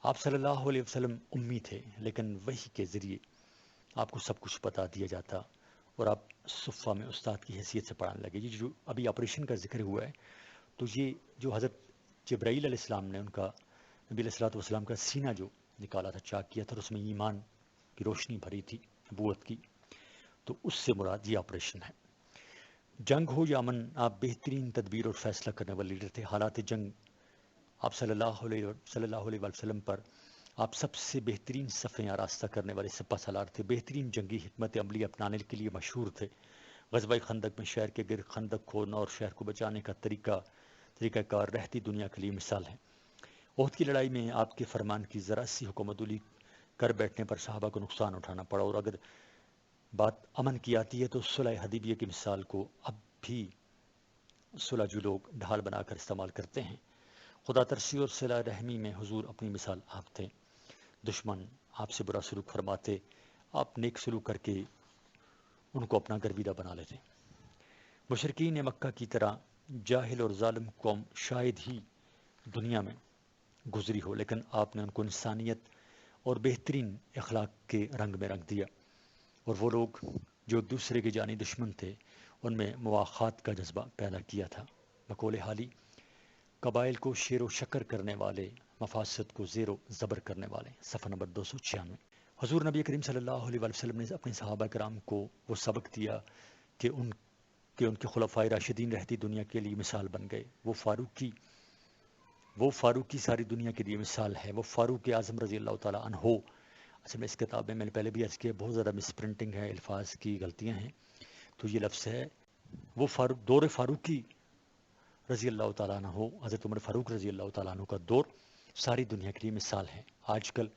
آپ صلی اللہ علیہ وسلم امی تھے، لیکن وحی کے ذریعے آپ کو سب کچھ بتا دیا جاتا اور آپ صفہ میں استاد کی حیثیت سے پڑھانے لگے. یہ جو ابھی آپریشن کا ذکر ہوا ہے تو یہ جو حضرت جبرائیل علیہ السلام نے ان کا نبی علیہ الصلوۃ والسلام کا سینہ جو نکالا تھا، چاک کیا تھا، اور اس میں ایمان کی روشنی بھری تھی، نبوت کی، تو اس سے مراد یہ آپریشن ہے. جنگ ہو یا امن، آپ بہترین تدبیر اور فیصلہ کرنے والے لیڈر تھے. حالات جنگ آپ صلی اللہ علیہ وسلم پر آپ سب سے بہترین صفیں آراستہ کرنے والے سپہ سالار تھے. بہترین جنگی حکمت عملی اپنانے کے لیے مشہور تھے. غزوہ خندق میں شہر کے گرد خندق کھودنا اور شہر کو بچانے کا طریقہ کار رہتی دنیا کے لیے مثال ہے. احد کی لڑائی میں آپ کے فرمان کی ذرا سی حکومت علی کر بیٹھنے پر صحابہ کو نقصان اٹھانا پڑا، اور اگر بات امن کی آتی ہے تو صلح حدیبیہ کی مثال کو اب بھی صلح جو لوگ ڈھال بنا کر استعمال کرتے ہیں. خدا ترسی اور صلح رحمی میں حضور اپنی مثال آپ تھے. دشمن آپ سے برا سلوک فرماتے، آپ نیک سلوک کر کے ان کو اپنا گرویدہ بنا لیتے. مشرکین مکہ کی طرح جاہل اور ظالم قوم شاید ہی دنیا میں گزری ہو، لیکن آپ نے ان کو انسانیت اور بہترین اخلاق کے رنگ میں رنگ دیا. اور وہ لوگ جو ایک دوسرے کے جانی دشمن تھے، ان میں مواخات کا جذبہ پیدا کیا تھا. بقول حالی: قبائل کو شیر و شکر کرنے والے، مفاسد کو زیر و زبر کرنے والے. صفحہ نمبر 296. حضور نبی کریم صلی اللہ علیہ وسلم نے اپنے صحابہ کرام کو وہ سبق دیا کہ ان کے خلفائے راشدین رہتی دنیا کے لیے مثال بن گئے. وہ فاروقی ساری دنیا کے لیے مثال ہے. وہ فاروق اعظم رضی اللہ تعالیٰ عنہ. اصل میں اس کتاب میں نے پہلے بھی عرض کیا، بہت زیادہ مس پرنٹنگ ہے، الفاظ کی غلطیاں ہیں. تو یہ لفظ ہے وہ دور فاروقی رضی اللہ تعالیٰ عنہ، حضرت عمر فاروق رضی اللہ تعالیٰ عنہ کا دور ساری دنیا کے لیے مثال ہے. آج کل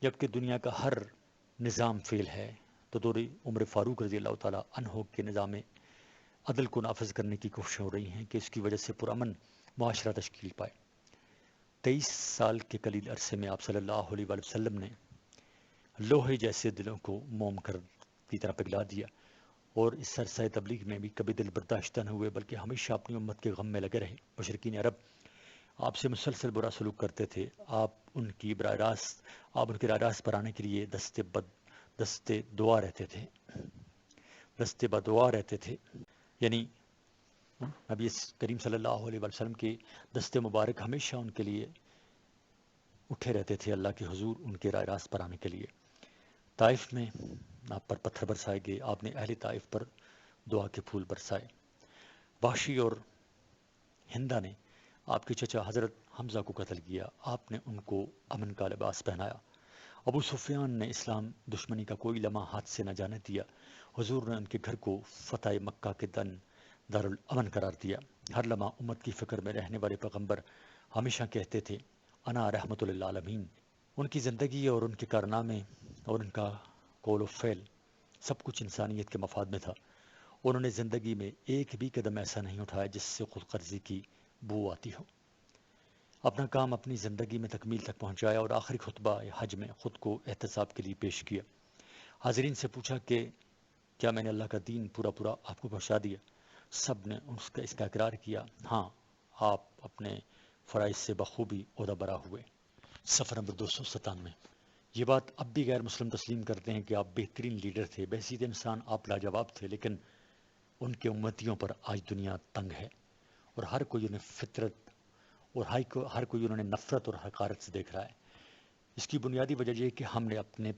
جبکہ دنیا کا ہر نظام فیل ہے تو دور عمر فاروق رضی اللہ تعالیٰ عنہ کے نظام عدل کو نافذ کرنے کی کوشش ہو رہی ہیں کہ اس کی وجہ سے پرامن معاشرہ تشکیل پائے. 23 سال کے قلیل عرصے میں آپ صلی اللہ علیہ وسلم نے لوہے جیسے دلوں کو موم کی طرح پگھلا دیا، اور اس عرصہ تبلیغ میں بھی کبھی دل برداشتہ نہ ہوئے، بلکہ ہمیشہ اپنی امت کے غم میں لگے رہے. مشرکین عرب آپ سے مسلسل برا سلوک کرتے تھے. آپ ان کے راہ راست پر آنے کے لیے دستے دعا رہتے تھے. یعنی نبی کریم صلی اللہ علیہ وسلم کے دست مبارک ہمیشہ ان کے لیے اٹھے رہتے تھے اللہ کے حضور ان کے رائے راست پر آنے کے لیے۔ طائف میں آپ پر پتھر برسائے گئے، آپ نے اہل طائف پر دعا کے پھول برسائے۔ وحشی اور ہندا نے آپ کے چچا حضرت حمزہ کو قتل کیا، آپ نے ان کو امن کا لباس پہنایا۔ ابو سفیان نے اسلام دشمنی کا کوئی لمحہ ہاتھ سے نہ جانے دیا، حضور نے ان کے گھر کو فتح مکہ کے دن دارالامن قرار دیا۔ ہر لمحہ امت کی فکر میں رہنے والے پیغمبر ہمیشہ کہتے تھے انا رحمت للعالمین۔ ان کی زندگی اور ان کے کارنامے اور ان کا قول و فعل سب کچھ انسانیت کے مفاد میں تھا۔ انہوں نے زندگی میں ایک بھی قدم ایسا نہیں اٹھایا جس سے خود غرضی کی بو آتی ہو۔ اپنا کام اپنی زندگی میں تکمیل تک پہنچایا اور آخری خطبہ حج میں خود کو احتساب کے لیے پیش کیا۔ حاضرین سے پوچھا کہ کیا میں نے اللہ کا دین پورا پورا آپ کو پہنچا دیا؟ سب نے اس کا اقرار کیا، ہاں آپ اپنے فرائض سے بخوبی عہدہ برا ہوئے۔ صفحہ نمبر 297۔ یہ بات اب بھی غیر مسلم تسلیم کرتے ہیں کہ آپ بہترین لیڈر تھے، بحیثیت انسان آپ لاجواب تھے، لیکن ان کے امتیوں پر آج دنیا تنگ ہے اور ہر کوئی انہیں فطرت اور ہر کوئی انہوں نے نفرت اور حقارت سے دیکھ رہا ہے۔ اس کی بنیادی وجہ یہ کہ ہم نے اپنے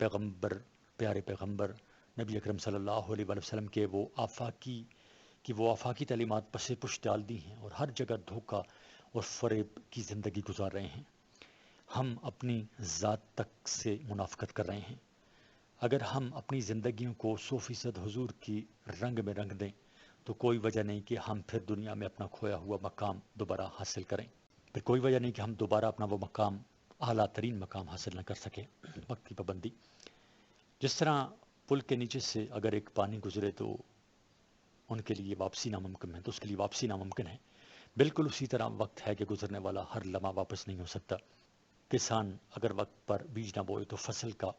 پیارے پیغمبر نبی اکرم صلی اللہ علیہ وسلم کے وہ آفاقی تعلیمات پس پش ڈال دی ہیں اور ہر جگہ دھوکہ اور فریب کی زندگی گزار رہے ہیں۔ ہم اپنی ذات تک سے منافقت کر رہے ہیں۔ اگر ہم اپنی زندگیوں کو 100% حضور کی رنگ میں رنگ دیں تو کوئی وجہ نہیں کہ ہم پھر دنیا میں اپنا کھویا ہوا مقام دوبارہ حاصل کریں، پھر کوئی وجہ نہیں کہ ہم دوبارہ اپنا وہ مقام اعلیٰ ترین مقام حاصل نہ کر سکیں۔ وقت کی پابندی، جس طرح پل کے نیچے سے اگر ایک پانی گزرے تو ان کے لیے واپسی ناممکن ہے، تو اس کے لیے واپسی ناممکن ہے، بالکل اسی طرح وقت ہے کہ گزرنے والا ہر لمحہ واپس نہیں ہو سکتا۔ کسان اگر وقت پر بیج نہ بوئے تو فصل کا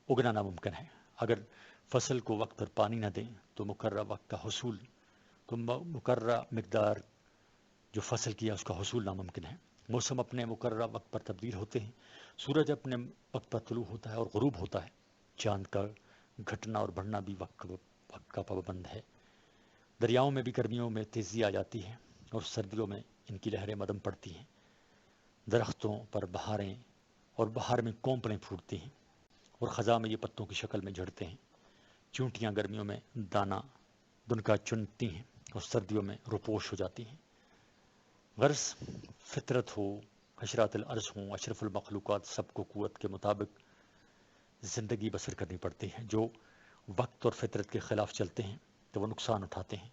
اگنا ناممکن ہے، اگر فصل کو وقت پر پانی نہ دیں تو مقررہ وقت کا حصول مقررہ مقدار جو فصل کیا اس کا حصول ناممکن ہے۔ موسم اپنے مقررہ وقت پر تبدیل ہوتے ہیں، سورج اپنے وقت پر طلوع ہوتا ہے اور غروب ہوتا ہے، چاند کا گھٹنا اور بڑھنا بھی وقت کا پابند ہے۔ دریاؤں میں بھی گرمیوں میں تیزی آ جاتی ہے اور سردیوں میں ان کی لہریں مدم پڑتی ہیں۔ درختوں پر بہاریں اور بہار میں کونپلیں پھوٹتی ہیں اور خزاں میں یہ پتوں کی شکل میں جھڑتے ہیں۔ چونٹیاں گرمیوں میں دانہ دنکا چنتی ہیں اور سردیوں میں روپوش ہو جاتی ہیں۔ غرض فطرت ہو، حشرات الارض ہوں، اشرف المخلوقات، سب کو قوت کے مطابق زندگی بسر کرنی پڑتی ہے۔ جو وقت اور فطرت کے خلاف چلتے ہیں تو وہ نقصان اٹھاتے ہیں،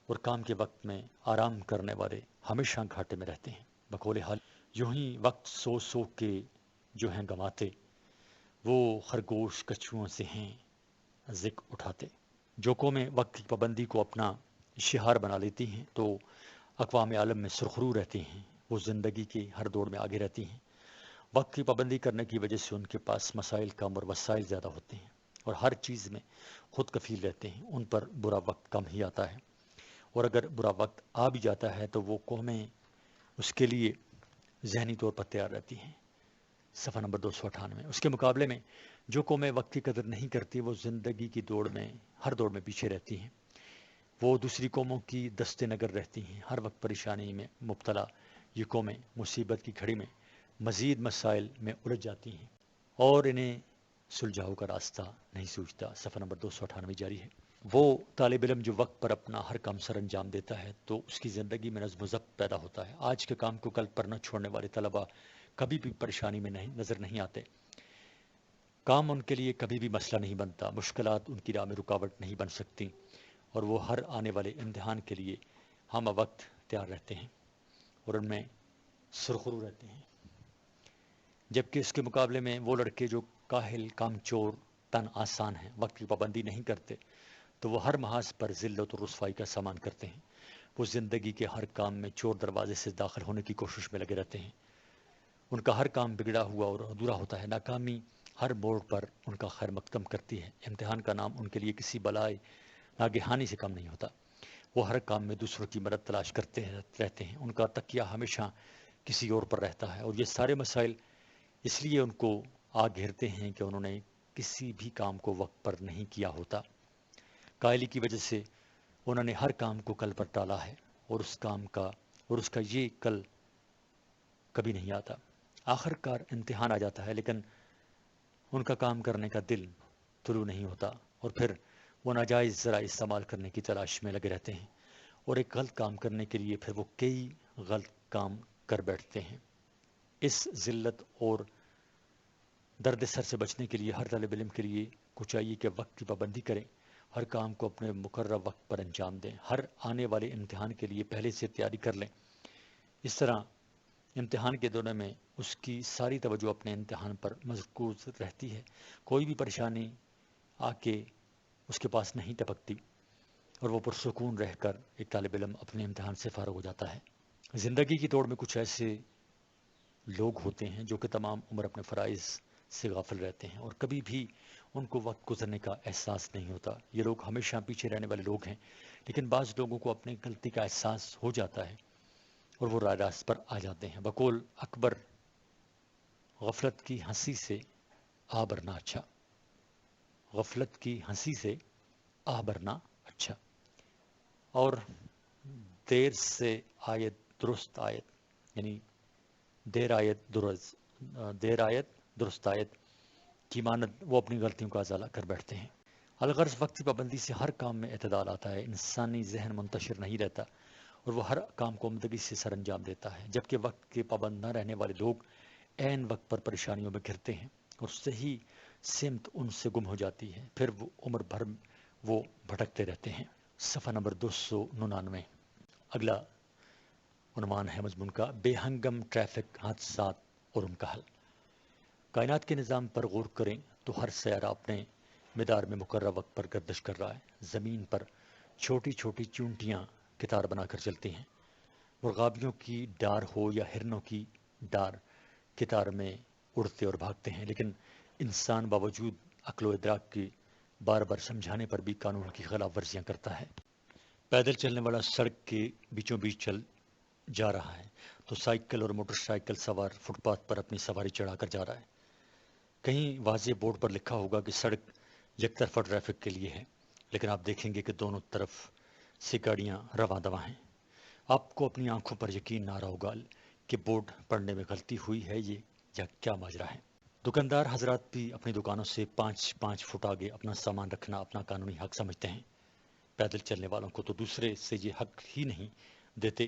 اور کام کے وقت میں آرام کرنے والے ہمیشہ گھاٹے میں رہتے ہیں۔ بقول حال یوں ہی وقت سو سو کے جو ہیں گنواتے، وہ خرگوش کچھوؤں سے ہیں ذکر اٹھاتے۔ جو قومیں وقت کی پابندی کو اپنا شعار بنا لیتی ہیں تو اقوام عالم میں سرخرو رہتی ہیں، وہ زندگی کی ہر دوڑ میں آگے رہتی ہیں۔ وقت کی پابندی کرنے کی وجہ سے ان کے پاس مسائل کم اور وسائل زیادہ ہوتے ہیں اور ہر چیز میں خود کفیل رہتے ہیں، ان پر برا وقت کم ہی آتا ہے، اور اگر برا وقت آ بھی جاتا ہے تو وہ قومیں اس کے لیے ذہنی طور پر تیار رہتی ہیں۔ صفحہ نمبر 298۔ اس کے مقابلے میں جو قومیں وقت کی قدر نہیں کرتی وہ زندگی کی ہر دوڑ میں پیچھے رہتی ہیں، وہ دوسری قوموں کی دست نگر رہتی ہیں، ہر وقت پریشانی میں مبتلا یہ قومیں مصیبت کی گھڑی میں مزید مسائل میں الجھ جاتی ہیں اور انہیں سلجھاؤ کا راستہ نہیں سوچتا۔ صفحہ نمبر 298 جاری ہے۔ وہ طالب علم جو وقت پر اپنا ہر کام سر انجام دیتا ہے تو اس کی زندگی میں نظم و ضبط پیدا ہوتا ہے۔ آج کے کام کو کل پر نہ چھوڑنے والے طلباء کبھی بھی پریشانی میں نظر نہیں آتے، کام ان کے لیے کبھی بھی مسئلہ نہیں بنتا، مشکلات ان کی راہ میں رکاوٹ نہیں بن سکتی، اور وہ ہر آنے والے امتحان کے لیے ہم وقت تیار رہتے ہیں اور ان میں سرخرو رہتے ہیں۔ جبکہ اس کے مقابلے میں وہ لڑکے جو کاہل، کام چور، تن آسان ہیں، وقت کی پابندی نہیں کرتے تو وہ ہر محاذ پر ذلت و رسوائی کا سامان کرتے ہیں، وہ زندگی کے ہر کام میں چور دروازے سے داخل ہونے کی کوشش میں لگے رہتے ہیں، ان کا ہر کام بگڑا ہوا اور ادھورا ہوتا ہے، ناکامی ہر موڑ پر ان کا خیر مقدم کرتی ہے، امتحان کا نام ان کے لیے کسی بلائے ناگہانی سے کم نہیں ہوتا، وہ ہر کام میں دوسروں کی مدد تلاش کرتے رہتے ہیں، ان کا تکیہ ہمیشہ کسی اور پر رہتا ہے، اور یہ سارے مسائل اس لیے ان کو آ گھیرتے ہیں کہ انہوں نے کسی بھی کام کو وقت پر نہیں کیا ہوتا۔ کائلی کی وجہ سے انہوں نے ہر کام کو کل پر ٹالا ہے، اور اس کا یہ کل کبھی نہیں آتا۔ آخر کار امتحان آ جاتا ہے، لیکن ان کا کام کرنے کا دل طلوع نہیں ہوتا، اور پھر وہ ناجائز ذرائع استعمال کرنے کی تلاش میں لگے رہتے ہیں، اور ایک غلط کام کرنے کے لیے پھر وہ کئی غلط کام کر بیٹھتے ہیں۔ اس ذلت اور درد سر سے بچنے کے لیے ہر طالب علم کے لیے کو چاہیے کہ وقت کی پابندی کریں، ہر کام کو اپنے مقررہ وقت پر انجام دیں، ہر آنے والے امتحان کے لیے پہلے سے تیاری کر لیں۔ اس طرح امتحان کے دورے میں اس کی ساری توجہ اپنے امتحان پر مرکوز رہتی ہے، کوئی بھی پریشانی آ کے اس کے پاس نہیں ٹپکتی، اور وہ پرسکون رہ کر ایک طالب علم اپنے امتحان سے فارغ ہو جاتا ہے۔ زندگی کی دوڑ میں کچھ ایسے لوگ ہوتے ہیں جو کہ تمام عمر اپنے فرائض سے غافل رہتے ہیں، اور کبھی بھی ان کو وقت گزرنے کا احساس نہیں ہوتا۔ یہ لوگ ہمیشہ پیچھے رہنے والے لوگ ہیں، لیکن بعض لوگوں کو اپنی غلطی کا احساس ہو جاتا ہے اور وہ راہ راست پر آ جاتے ہیں۔ بقول اکبر، غفلت کی ہنسی سے آ برنا اچھا، غفلت کی ہنسی سے آ برنا اچھا، اور دیر سے آیت درست آیت، یعنی دیر آیت درست آیت کی مانند وہ اپنی غلطیوں کا ازالہ کر بیٹھتے ہیں۔ الغرض وقت کی پابندی سے ہر کام میں اعتدال آتا ہے، انسانی ذہن منتشر نہیں رہتا، اور وہ ہر کام کو عمدگی سے سر انجام دیتا ہے، جبکہ وقت کے پابند نہ رہنے والے لوگ عین وقت پر پریشانیوں میں گھرتے ہیں، اور صحیح سمت ان سے گم ہو جاتی ہے، پھر وہ عمر بھر وہ بھٹکتے رہتے ہیں۔ صفحہ نمبر 299۔ اگلا عنوان ہے مضمون کا، بے ہنگم ٹریفک حادثات اور ان کا حل۔ کائنات کے نظام پر غور کریں تو ہر سیارہ اپنے مدار میں مقررہ وقت پر گردش کر رہا ہے۔ زمین پر چھوٹی چھوٹی چونٹیاں قطار بنا کر چلتی ہیں، مرغابیوں کی ڈار ہو یا ہرنوں کی ڈار قطار میں اڑتے اور بھاگتے ہیں، لیکن انسان باوجود عقل و ادراک کی بار بار سمجھانے پر بھی قانون کی خلاف ورزیاں کرتا ہے۔ پیدل چلنے والا سڑک کے بیچوں بیچ چل جا رہا ہے تو سائیکل اور موٹر سائیکل سوار فٹ پاتھ پر اپنی سواری چڑھا کر جا رہا ہے۔ کہیں واضح بورڈ پر لکھا ہوگا کہ سڑک یک طرفہ ٹریفک کے لیے ہے، لیکن آپ دیکھیں گے کہ دونوں طرف سے گاڑیاں رواں دواں ہیں۔ آپ کو اپنی آنکھوں پر یقین نہ آ رہا ہوگا کہ بورڈ پڑھنے میں غلطی ہوئی ہے یہ یا کیا ماجرا ہے۔ دکاندار حضرات بھی اپنی دکانوں سے 5 فٹ آگے اپنا سامان رکھنا اپنا قانونی حق سمجھتے ہیں۔ پیدل چلنے والوں کو تو دوسرے سے یہ حق ہی نہیں دیتے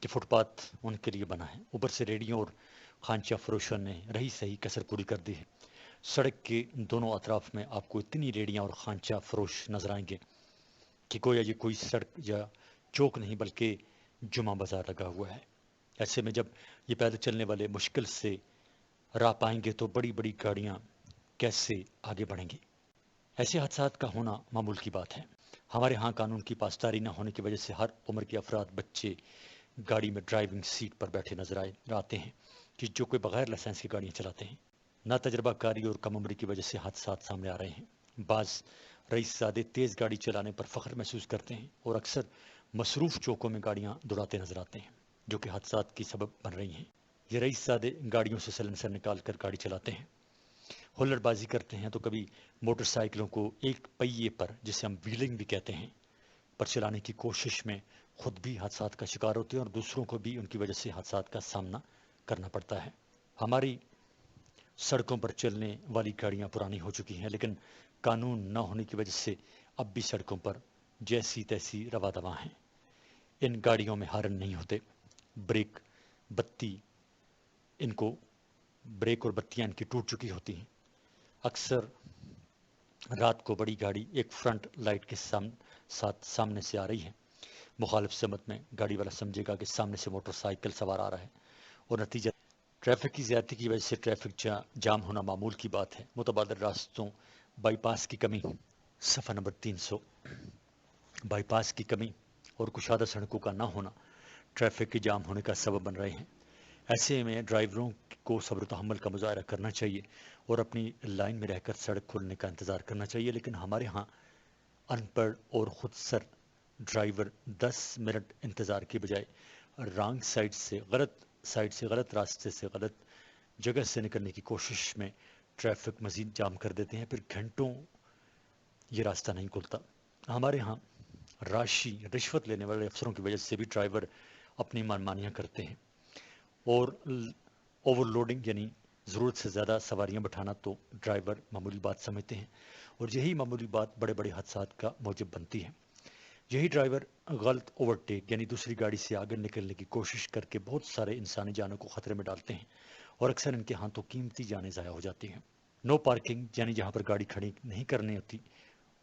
کہ فٹ پاتھ ان کے لیے بنا ہے، اوپر سے ریڑھیوں اور خانچہ فروشوں نے رہی صحیح کسر پوری کر دی ہے۔ سڑک کے دونوں اطراف میں آپ کو اتنی ریڑھیاں اور خانچہ فروش نظر آئیں گے کہ گویا یہ کوئی سڑک یا چوک نہیں بلکہ جمعہ بازار لگا ہوا ہے۔ ایسے میں جب یہ پیدل چلنے والے مشکل سے راہ پائیں گے تو بڑی بڑی گاڑیاں کیسے آگے بڑھیں گی؟ ایسے حادثات کا ہونا معمول کی بات ہے۔ ہمارے ہاں قانون کی پاسداری نہ ہونے کی وجہ سے ہر عمر کے افراد بچے گاڑی میں ڈرائیونگ سیٹ پر بیٹھے نظر آتے ہیں کہ جو کوئی بغیر لائسنس کی گاڑیاں چلاتے ہیں۔ نہ تجربہ کاری اور کم عمری کی وجہ سے حادثات سامنے آ رہے ہیں۔ بعض رئیس زادے تیز گاڑی چلانے پر فخر محسوس کرتے ہیں اور اکثر مصروف چوکوں میں گاڑیاں دوڑاتے نظر آتے ہیں جو کہ حادثات کی سبب بن رہی ہیں۔ یہ رئیس زادے گاڑیوں سے سلنسر نکال کر گاڑی چلاتے ہیں، ہلڑ بازی کرتے ہیں، تو کبھی موٹر سائیکلوں کو ایک پہیے پر، جسے ہم ویلنگ بھی کہتے ہیں، پر چلانے کی کوشش میں خود بھی حادثات کا شکار ہوتے ہیں اور دوسروں کو بھی ان کی وجہ سے حادثات کا سامنا کرنا پڑتا ہے۔ ہماری سڑکوں پر چلنے والی گاڑیاں پرانی ہو چکی ہیں، لیکن قانون نہ ہونے کی وجہ سے اب بھی سڑکوں پر جیسی تیسی رواں دواں ہیں۔ ان گاڑیوں میں ہارن نہیں ہوتے، بریک اور بتیاں ان کی ٹوٹ چکی ہوتی ہیں۔ اکثر رات کو بڑی گاڑی ایک فرنٹ لائٹ کے ساتھ سامنے سے آ رہی ہے، مخالف سمت میں گاڑی والا سمجھے گا کہ سامنے سے موٹر سائیکل سوار آ رہا ہے، اور نتیجہ ٹریفک کی زیادتی کی وجہ سے ٹریفک جام ہونا معمول کی بات ہے۔ متبادل راستوں، بائی پاس کی کمی، صفحہ نمبر 300۔ بائی پاس کی کمی اور کشادہ سڑکوں کا نہ ہونا ٹریفک کے جام ہونے کا سبب بن رہے ہیں۔ ایسے میں ڈرائیوروں کو صبر و تحمل کا مظاہرہ کرنا چاہیے اور اپنی لائن میں رہ کر سڑک کھلنے کا انتظار کرنا چاہیے، لیکن ہمارے ہاں ان پڑھ اور خود سر ڈرائیور 10 منٹ انتظار کی بجائے رانگ سائڈ سے غلط راستے سے غلط جگہ سے نکلنے کی کوشش میں ٹریفک مزید جام کر دیتے ہیں، پھر گھنٹوں یہ راستہ نہیں کھلتا۔ ہمارے ہاں راشی رشوت لینے والے افسروں کی وجہ سے بھی ڈرائیور اپنی منمانیاں کرتے ہیں، اور اوور لوڈنگ یعنی ضرورت سے زیادہ سواریاں بٹھانا تو ڈرائیور معمولی بات سمجھتے ہیں، اور یہی معمولی بات بڑے بڑے حادثات کا موجب بنتی ہے۔ یہی ڈرائیور غلط اوورٹیک یعنی دوسری گاڑی سے آگے نکلنے کی کوشش کر کے بہت سارے انسانی جانوں کو خطرے میں ڈالتے ہیں، اور اکثر ان کے ہاتھوں قیمتی جانیں ضائع ہو جاتی ہیں۔ نو پارکنگ یعنی جہاں پر گاڑی کھڑی نہیں کرنی ہوتی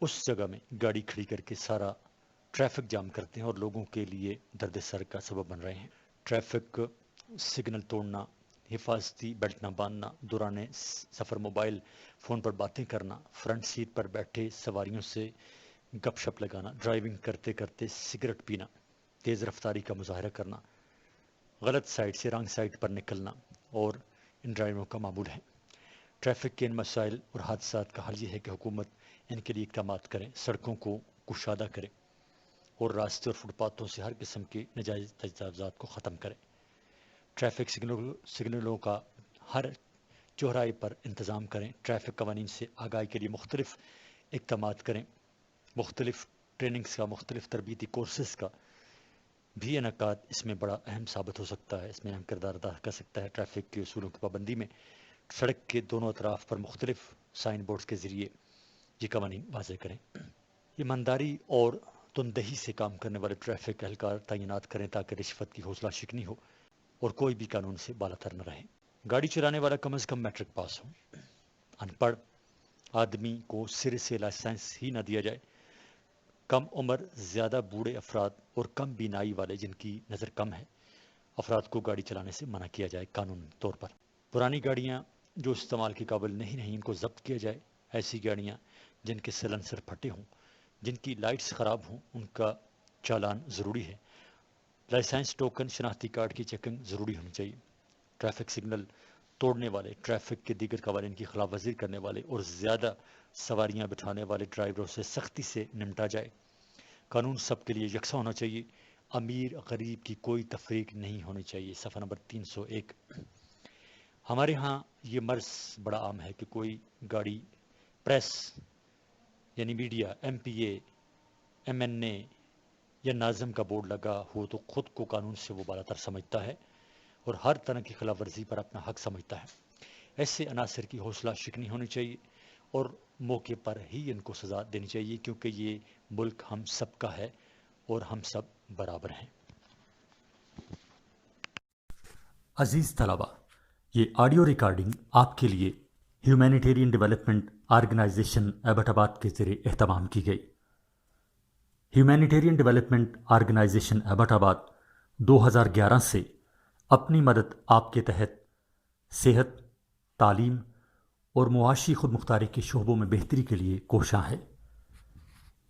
اس جگہ میں گاڑی کھڑی کر کے سارا ٹریفک جام کرتے ہیں اور لوگوں کے لیے درد سر کا سبب بن رہے ہیں۔ ٹریفک سگنل توڑنا، حفاظتی بیلٹ نہ باندھنا، دوران سفر موبائل فون پر باتیں کرنا، فرنٹ سیٹ پر بیٹھے سواریوں سے گپ شپ لگانا، ڈرائیونگ کرتے کرتے سگریٹ پینا، تیز رفتاری کا مظاہرہ کرنا، غلط سائڈ سے رانگ سائڈ پر نکلنا اور ان ڈرائیوروں کا معمول ہے۔ ٹریفک کے ان مسائل اور حادثات کا حل یہ ہے کہ حکومت ان کے لیے اقدامات کرے، سڑکوں کو کشادہ کرے اور راستے اور فٹ پاتھوں سے ہر قسم کے ناجائز تجاوزات کو ختم کرے۔ ٹریفک سگنلوں کا ہر چوراہے پر انتظام کریں، ٹریفک قوانین سے آگاہی کے لیے مختلف اقدامات کریں، مختلف ٹریننگز کا، مختلف تربیتی کورسز کا بھی انعقاد اس میں بڑا اہم ثابت ہو سکتا ہے، اس میں اہم کردار ادا کر سکتا ہے۔ ٹریفک کے اصولوں کی پابندی میں سڑک کے دونوں اطراف پر مختلف سائن بورڈز کے ذریعے یہ قوانین واضح کریں۔ ایمانداری اور تندہی سے کام کرنے والے ٹریفک اہلکار تعینات کریں تاکہ رشوت کی حوصلہ شکنی ہو اور کوئی بھی قانون سے بالاتر نہ رہے۔ گاڑی چلانے والا کم از کم میٹرک پاس ہو۔ ان پڑھ آدمی کو سرے سے لائسنس ہی نہ دیا جائے۔ کم عمر، زیادہ بوڑھے افراد اور کم بینائی والے جن کی نظر کم ہے افراد کو گاڑی چلانے سے منع کیا جائے قانونی طور پر۔ پرانی گاڑیاں جو استعمال کے قابل نہیں رہیں ان کو ضبط کیا جائے۔ ایسی گاڑیاں جن کے سلنسر پھٹے ہوں، جن کی لائٹس خراب ہوں، ان کا چالان ضروری ہے۔ لائسنس، ٹوکن، شناختی کارڈ کی چیکنگ ضروری ہونی چاہیے۔ ٹریفک سگنل توڑنے والے، ٹریفک کے دیگر قوانین کی خلاف ورزی کرنے والے اور زیادہ سواریاں بٹھانے والے ڈرائیوروں سے سختی سے نمٹا جائے۔ قانون سب کے لیے یکساں ہونا چاہیے، امیر غریب کی کوئی تفریق نہیں ہونی چاہیے۔ صفحہ نمبر 301۔ ہمارے ہاں یہ مرض بڑا عام ہے کہ کوئی گاڑی پریس یعنی میڈیا، ایم پی اے، ایم این اے یا ناظم کا بورڈ لگا ہو تو خود کو قانون سے وہ بالاتر سمجھتا ہے اور ہر طرح کی خلاف ورزی پر اپنا حق سمجھتا ہے۔ ایسے عناصر کی حوصلہ شکنی ہونی چاہیے اور موقع پر ہی ان کو سزا دینی چاہیے، کیونکہ یہ ملک ہم سب کا ہے اور ہم سب برابر ہیں۔ عزیز طلبہ، یہ آڈیو ریکارڈنگ آپ کے لیے ہیومینیٹیرین ڈیولپمنٹ آرگنائزیشن ایبٹ آباد کے ذریعے اہتمام کی گئی۔ ہیومینیٹیرین ڈیولپمنٹ آرگنائزیشن ایبٹ آباد 2011 سے اپنی مدد آپ کے تحت صحت، تعلیم اور معاشی خود مختاری کے شعبوں میں بہتری کے لیے کوشاں ہے۔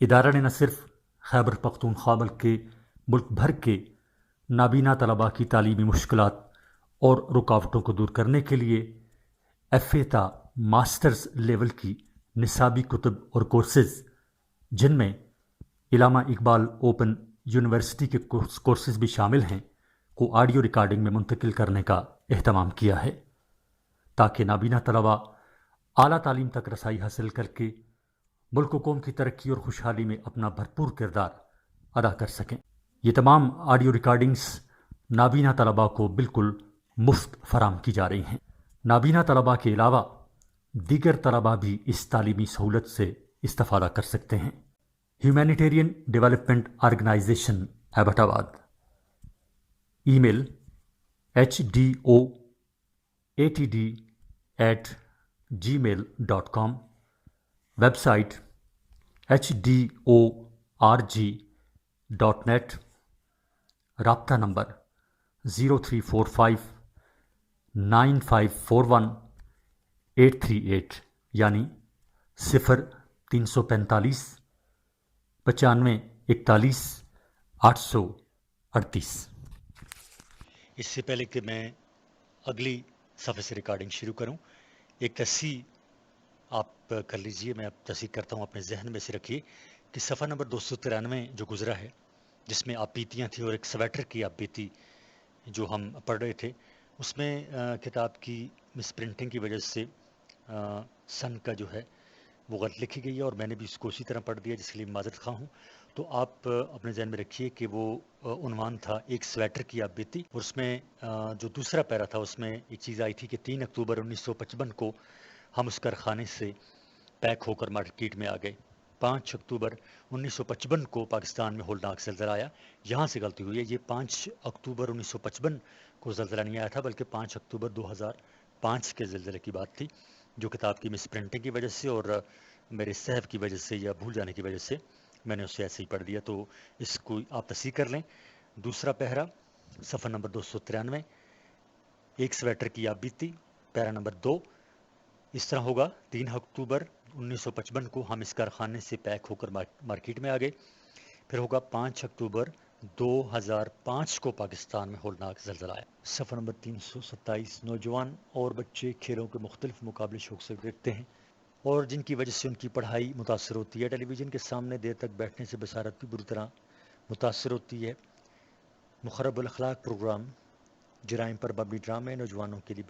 ادارہ نے نہ صرف خیبر پختونخوا کے ملک بھر کے نابینا طلباء کی تعلیمی مشکلات اور رکاوٹوں کو دور کرنے کے لیے ایف اے تا ماسٹرز لیول کی نصابی کتب اور کورسز، جن میں علامہ اقبال اوپن یونیورسٹی کے کورسز بھی شامل ہیں، کو آڈیو ریکارڈنگ میں منتقل کرنے کا اہتمام کیا ہے، تاکہ نابینا طلباء اعلیٰ تعلیم تک رسائی حاصل کر کے ملک و قوم کی ترقی اور خوشحالی میں اپنا بھرپور کردار ادا کر سکیں۔ یہ تمام آڈیو ریکارڈنگز نابینا طلباء کو بالکل مفت فراہم کی جا رہی ہیں۔ نابینا طلباء کے علاوہ دیگر طلباء بھی اس تعلیمی سہولت سے استفادہ کر سکتے ہیں۔ ہیومینیٹیرین ڈیولپمنٹ آرگنائزیشن ایبٹ آباد، ای میل HDOATD@gmail.com، ویب سائٹ HDORG.net، رابطہ نمبر 03459541 یعنی 0345 9541 838۔ اس سے پہلے کہ میں اگلی صفحے سے ریکارڈنگ شروع کروں، ایک تصحیح آپ کر لیجئے۔ میں اب تصحیح کرتا ہوں، اپنے ذہن میں سے رکھیے کہ صفحہ نمبر 293 جو گزرا ہے، جس میں آپ بیتیاں تھیں اور ایک سویٹر کی آپ بیتی جو ہم پڑھ رہے تھے، اس میں کتاب کی مس پرنٹنگ کی وجہ سے سن کا جو ہے وہ غلط لکھی گئی ہے، اور میں نے بھی اس کو اسی طرح پڑھ دیا، جس کے لیے معذرت خواہ ہوں۔ تو آپ اپنے ذہن میں رکھیے کہ وہ عنوان تھا ایک سویٹر کی آپ بیتی، اور اس میں جو دوسرا پیرا تھا اس میں ایک چیز آئی تھی کہ 3 اکتوبر 1955 کو ہم اس کارخانے سے پیک ہو کر مارکیٹ میں آ گئے۔ 5 اکتوبر 1955 کو پاکستان میں ہولناک زلزلہ آیا۔ یہاں سے غلطی ہوئی ہے، یہ 5 اکتوبر 1955 کو زلزلہ نہیں آیا تھا، بلکہ 5 اکتوبر 2005 کے زلزلے کی بات تھی، جو کتاب کی مس پرنٹنگ کی وجہ سے اور میرے صحف کی وجہ سے یا بھول جانے کی وجہ سے میں نے اسے ایسے ہی پڑھ دیا، تو اس کو آپ تصحیح کر لیں۔ دوسرا پہرا صفحہ نمبر 293، ایک سویٹر کی آپ بیتی، پیرا نمبر 2 اس طرح ہوگا: 3 اکتوبر 1955 کو ہم اس کارخانے سے پیک ہو کر مارکیٹ میں آ گئے۔ پھر ہوگا 5 اکتوبر 2005 کو پاکستان میں ہولناک زلزلہ آیا۔ صفحہ نمبر 327، نوجوان اور بچے کھیلوں کے مختلف مقابلے شوق سے دیکھتے ہیں اور جن کی وجہ سے ان کی پڑھائی متاثر ہوتی ہے۔ ٹیلی ویژن کے سامنے دیر تک بیٹھنے سے بصارت بھی بری طرح متاثر ہوتی ہے۔ مخرب الاخلاق پروگرام، جرائم پر مبنی ڈرامے نوجوانوں کے لیے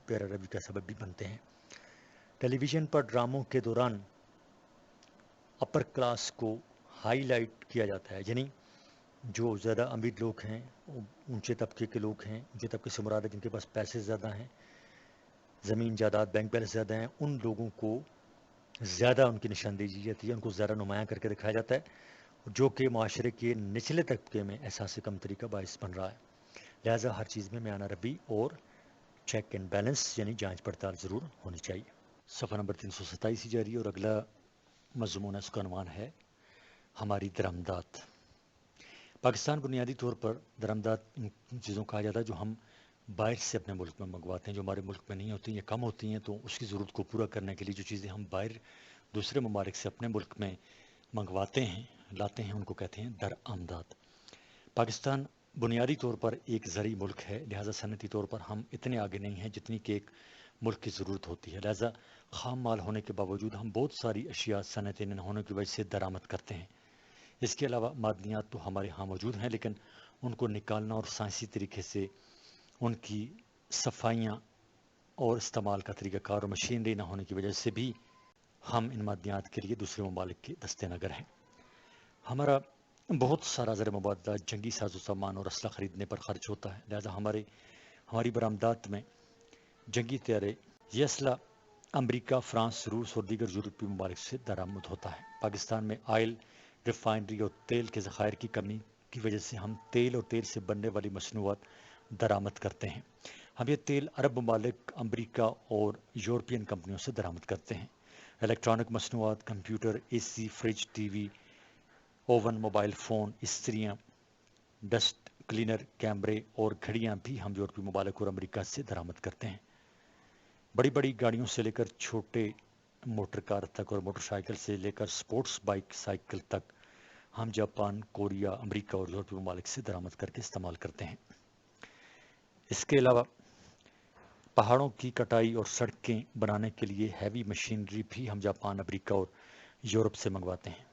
بے روی کا سبب بھی بنتے ہیں۔ ٹیلی ویژن پر ڈراموں کے دوران اپر کلاس کو ہائی لائٹ کیا جاتا ہے، یعنی جو زیادہ امیر لوگ ہیں، اونچے طبقے کے لوگ ہیں، اونچے طبقے سے مراد ہے جن کے پاس پیسے زیادہ ہیں، زمین جائیداد بینک بیلنس زیادہ ہیں، ان لوگوں کو زیادہ ان کی نشاندہی دی جاتی ہے، ان کو زیادہ نمایاں کر کے دکھایا جاتا ہے، جو کہ معاشرے کے نچلے طبقے میں احساس کمتری کا باعث بن رہا ہے۔ لہٰذا ہر چیز میں میانہ روی اور چیک اینڈ بیلنس یعنی جانچ پڑتال ضرور ہونی چاہیے۔ صفحہ نمبر 327 جاری، اور اگلا مضمون اس کا عنوان ہے ہماری درآمدات۔ پاکستان بنیادی طور پر درآمدات ان چیزوں کہا جاتا ہے جو ہم باہر سے اپنے ملک میں منگواتے ہیں، جو ہمارے ملک میں نہیں ہوتی یا کم ہوتی ہیں، تو اس کی ضرورت کو پورا کرنے کے لیے جو چیزیں ہم باہر دوسرے ممالک سے اپنے ملک میں منگواتے ہیں، لاتے ہیں، ان کو کہتے ہیں درآمدات۔ پاکستان بنیادی طور پر ایک زرعی ملک ہے، لہٰذا صنعتی طور پر ہم اتنے آگے نہیں ہیں جتنی کہ ایک ملک کی ضرورت ہوتی ہے۔ لہٰذا خام مال ہونے کے باوجود ہم بہت ساری اشیاء صنعتیں نہ ہونے کی وجہ سے درآمد کرتے ہیں۔ اس کے علاوہ معدنیات تو ہمارے ہاں موجود ہیں، لیکن ان کو نکالنا اور سائنسی طریقے سے ان کی صفائیاں اور استعمال کا طریقہ کار اور مشینری نہ ہونے کی وجہ سے بھی ہم ان معدنیات کے لیے دوسرے ممالک کے دست نگر ہیں۔ ہمارا بہت سارا زر مبادلہ جنگی ساز و سامان اور اسلحہ خریدنے پر خرچ ہوتا ہے، لہٰذا ہماری برآمدات میں جنگی طیارے، یہ اسلحہ امریکہ، فرانس، روس اور دیگر یورپی ممالک سے درآمد ہوتا ہے۔ پاکستان میں آئل ریفائنری اور تیل کے ذخائر کی کمی کی وجہ سے ہم تیل اور تیل سے بننے والی مصنوعات درآمد کرتے ہیں۔ ہم یہ تیل عرب ممالک، امریکہ اور یورپین کمپنیوں سے درآمد کرتے ہیں۔ الیکٹرانک مصنوعات، computer, A C, fridge, T V, oven, mobile phone, استریاں، ڈسٹ کلینر، کیمرے اور گھڑیاں بھی ہم یورپی ممالک اور امریکہ سے درآمد کرتے ہیں۔ بڑی بڑی گاڑیوں سے لے کر چھوٹے موٹر کار تک اور موٹر سائیکل سے لے کر سپورٹس بائک سائیکل تک ہم جاپان، کوریا، امریکہ اور یورپی ممالک سے درآمد کر کے استعمال کرتے ہیں۔ اس کے علاوہ پہاڑوں کی کٹائی اور سڑکیں بنانے کے لیے ہیوی مشینری بھی ہم جاپان، امریکہ اور یورپ سے منگواتے ہیں۔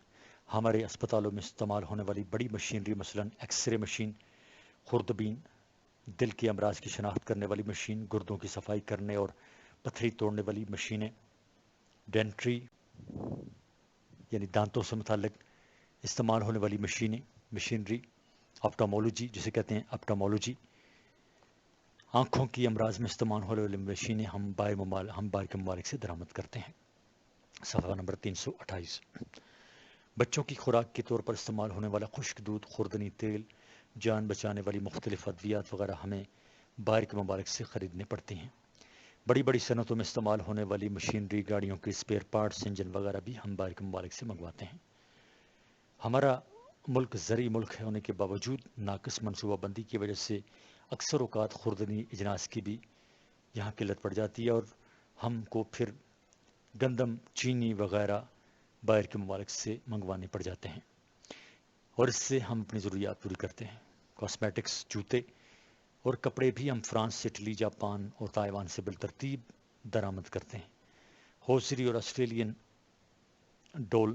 ہمارے اسپتالوں میں استعمال ہونے والی بڑی مشینری، مثلاً ایکس رے مشین، خوردبین، دل کے امراض کی شناخت کرنے والی مشین، گردوں کی صفائی کرنے اور پتھری توڑنے والی مشینیں، ڈینٹری یعنی دانتوں سے متعلق استعمال ہونے والی مشینری، آپٹامولوجی جسے کہتے ہیں آپٹامولوجی، آنکھوں کی امراض میں استعمال ہونے والی مشینیں ہم باہر کے ممالک سے درآمد کرتے ہیں۔ صفحہ نمبر 328، بچوں کی خوراک کے طور پر استعمال ہونے والا خشک دودھ، خوردنی تیل، جان بچانے والی مختلف ادویات وغیرہ ہمیں باہر کے ممالک سے خریدنے پڑتی ہیں۔ بڑی بڑی صنعتوں میں استعمال ہونے والی مشینری، گاڑیوں کے اسپیئر پارٹس، انجن وغیرہ بھی ہم باہر کے ممالک سے منگواتے ہیں۔ ہمارا ملک زرعی ملک ہونے کے باوجود ناقص منصوبہ بندی کی وجہ سے اکثر اوقات خوردنی اجناس کی بھی یہاں قلت پڑ جاتی ہے، اور ہم کو پھر گندم، چینی وغیرہ باہر کے ممالک سے منگوانے پڑ جاتے ہیں، اور اس سے ہم اپنی ضروریات پوری کرتے ہیں۔ کاسمیٹکس، جوتے اور کپڑے بھی ہم فرانس، اٹلی، جاپان اور تائیوان سے بالترتیب درآمد کرتے ہیں۔ ہوسری اور آسٹریلین ڈول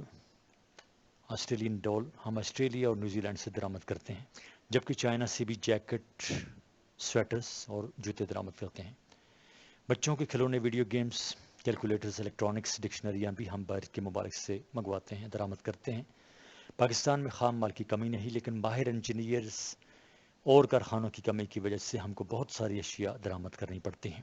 ہم آسٹریلیا اور نیوزی لینڈ سے درآمد کرتے ہیں، جبکہ چائنا سے بھی جیکٹ، سویٹرز اور جوتے درآمد کرتے ہیں۔ بچوں کے کھلونے، ویڈیو گیمز، کیلکولیٹرز، الیکٹرانکس، ڈکشنریاں بھی ہم باہر کے ممالک سے منگواتے ہیں، درآمد کرتے ہیں۔ پاکستان میں خام مال کی کمی نہیں، لیکن ماہر انجینئرز اور کارخانوں کی کمی کی وجہ سے ہم کو بہت ساری اشیاء درآمد کرنی پڑتی ہیں۔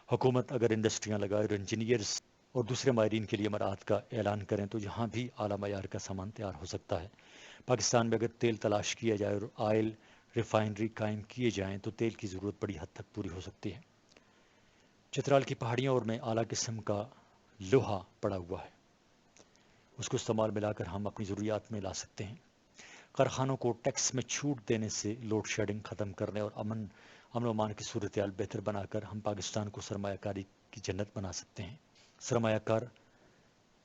حکومت اگر انڈسٹریاں لگائے اور انجینئرز اور دوسرے ماہرین کے لیے مراعات کا اعلان کریں تو یہاں بھی اعلیٰ معیار کا سامان تیار ہو سکتا ہے۔ پاکستان میں اگر تیل تلاش کیا جائے اور آئل ریفائنری قائم کیے جائیں تو تیل کی ضرورت بڑی حد تک پوری ہو سکتی ہے۔ چترال کی پہاڑیوں اور میں اعلیٰ قسم کا لوہا پڑا ہوا ہے، اس کو استعمال میں لا کر ہم اپنی ضروریات میں لا سکتے ہیں۔ کارخانوں کو ٹیکس میں چھوٹ دینے سے لوڈ شیڈنگ ختم کرنے اور امن و امان کی صورتحال بہتر بنا کر ہم پاکستان کو سرمایہ کاری کی جنت بنا سکتے ہیں۔ سرمایہ کار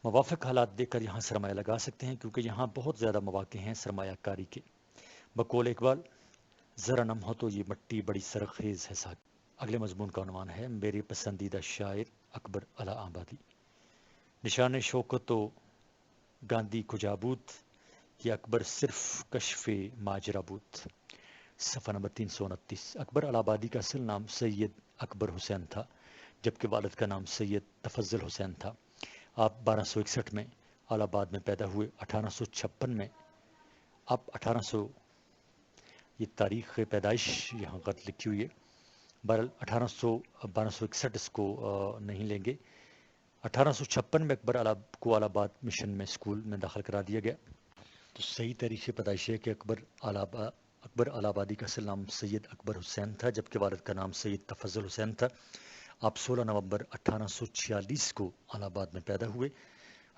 موافق حالات دیکھ کر یہاں سرمایہ لگا سکتے ہیں، کیونکہ یہاں بہت زیادہ مواقع ہیں سرمایہ کاری کے۔ بقول اقبال، ذرا نم ہو تو یہ مٹی بڑی سرخیز ہے ساقی۔ اگلے مضمون کا عنوان ہے میرے پسندیدہ شاعر اکبر الہ آبادی۔ نشان شوکت و گاندھی کجا بود، یہ اکبر صرف کشف ماجرا بود۔ صفحہ نمبر 329۔ اکبر الہ آبادی کا اصل نام سید اکبر حسین تھا، جبکہ والد کا نام سید تفضل حسین تھا۔ آپ 1261 میں الہ آباد میں پیدا ہوئے۔ 1856 میں آپ 1800 یہ تاریخ پیدائش یہاں غلط لکھی ہوئی ہے، بہرحال 1261 اس کو نہیں لیں گے۔ 1856 میں اکبر کو الہ آباد مشن میں اسکول میں داخل کرا دیا گیا۔ تو صحیح تاریخ پیدائش ہے کہ اکبر الہ آبادی کا اصل نام سید اکبر حسین تھا، جبکہ والد کا نام سید تفضل حسین تھا۔ آپ 16 نومبر 1846 کو الہ آباد میں پیدا ہوئے۔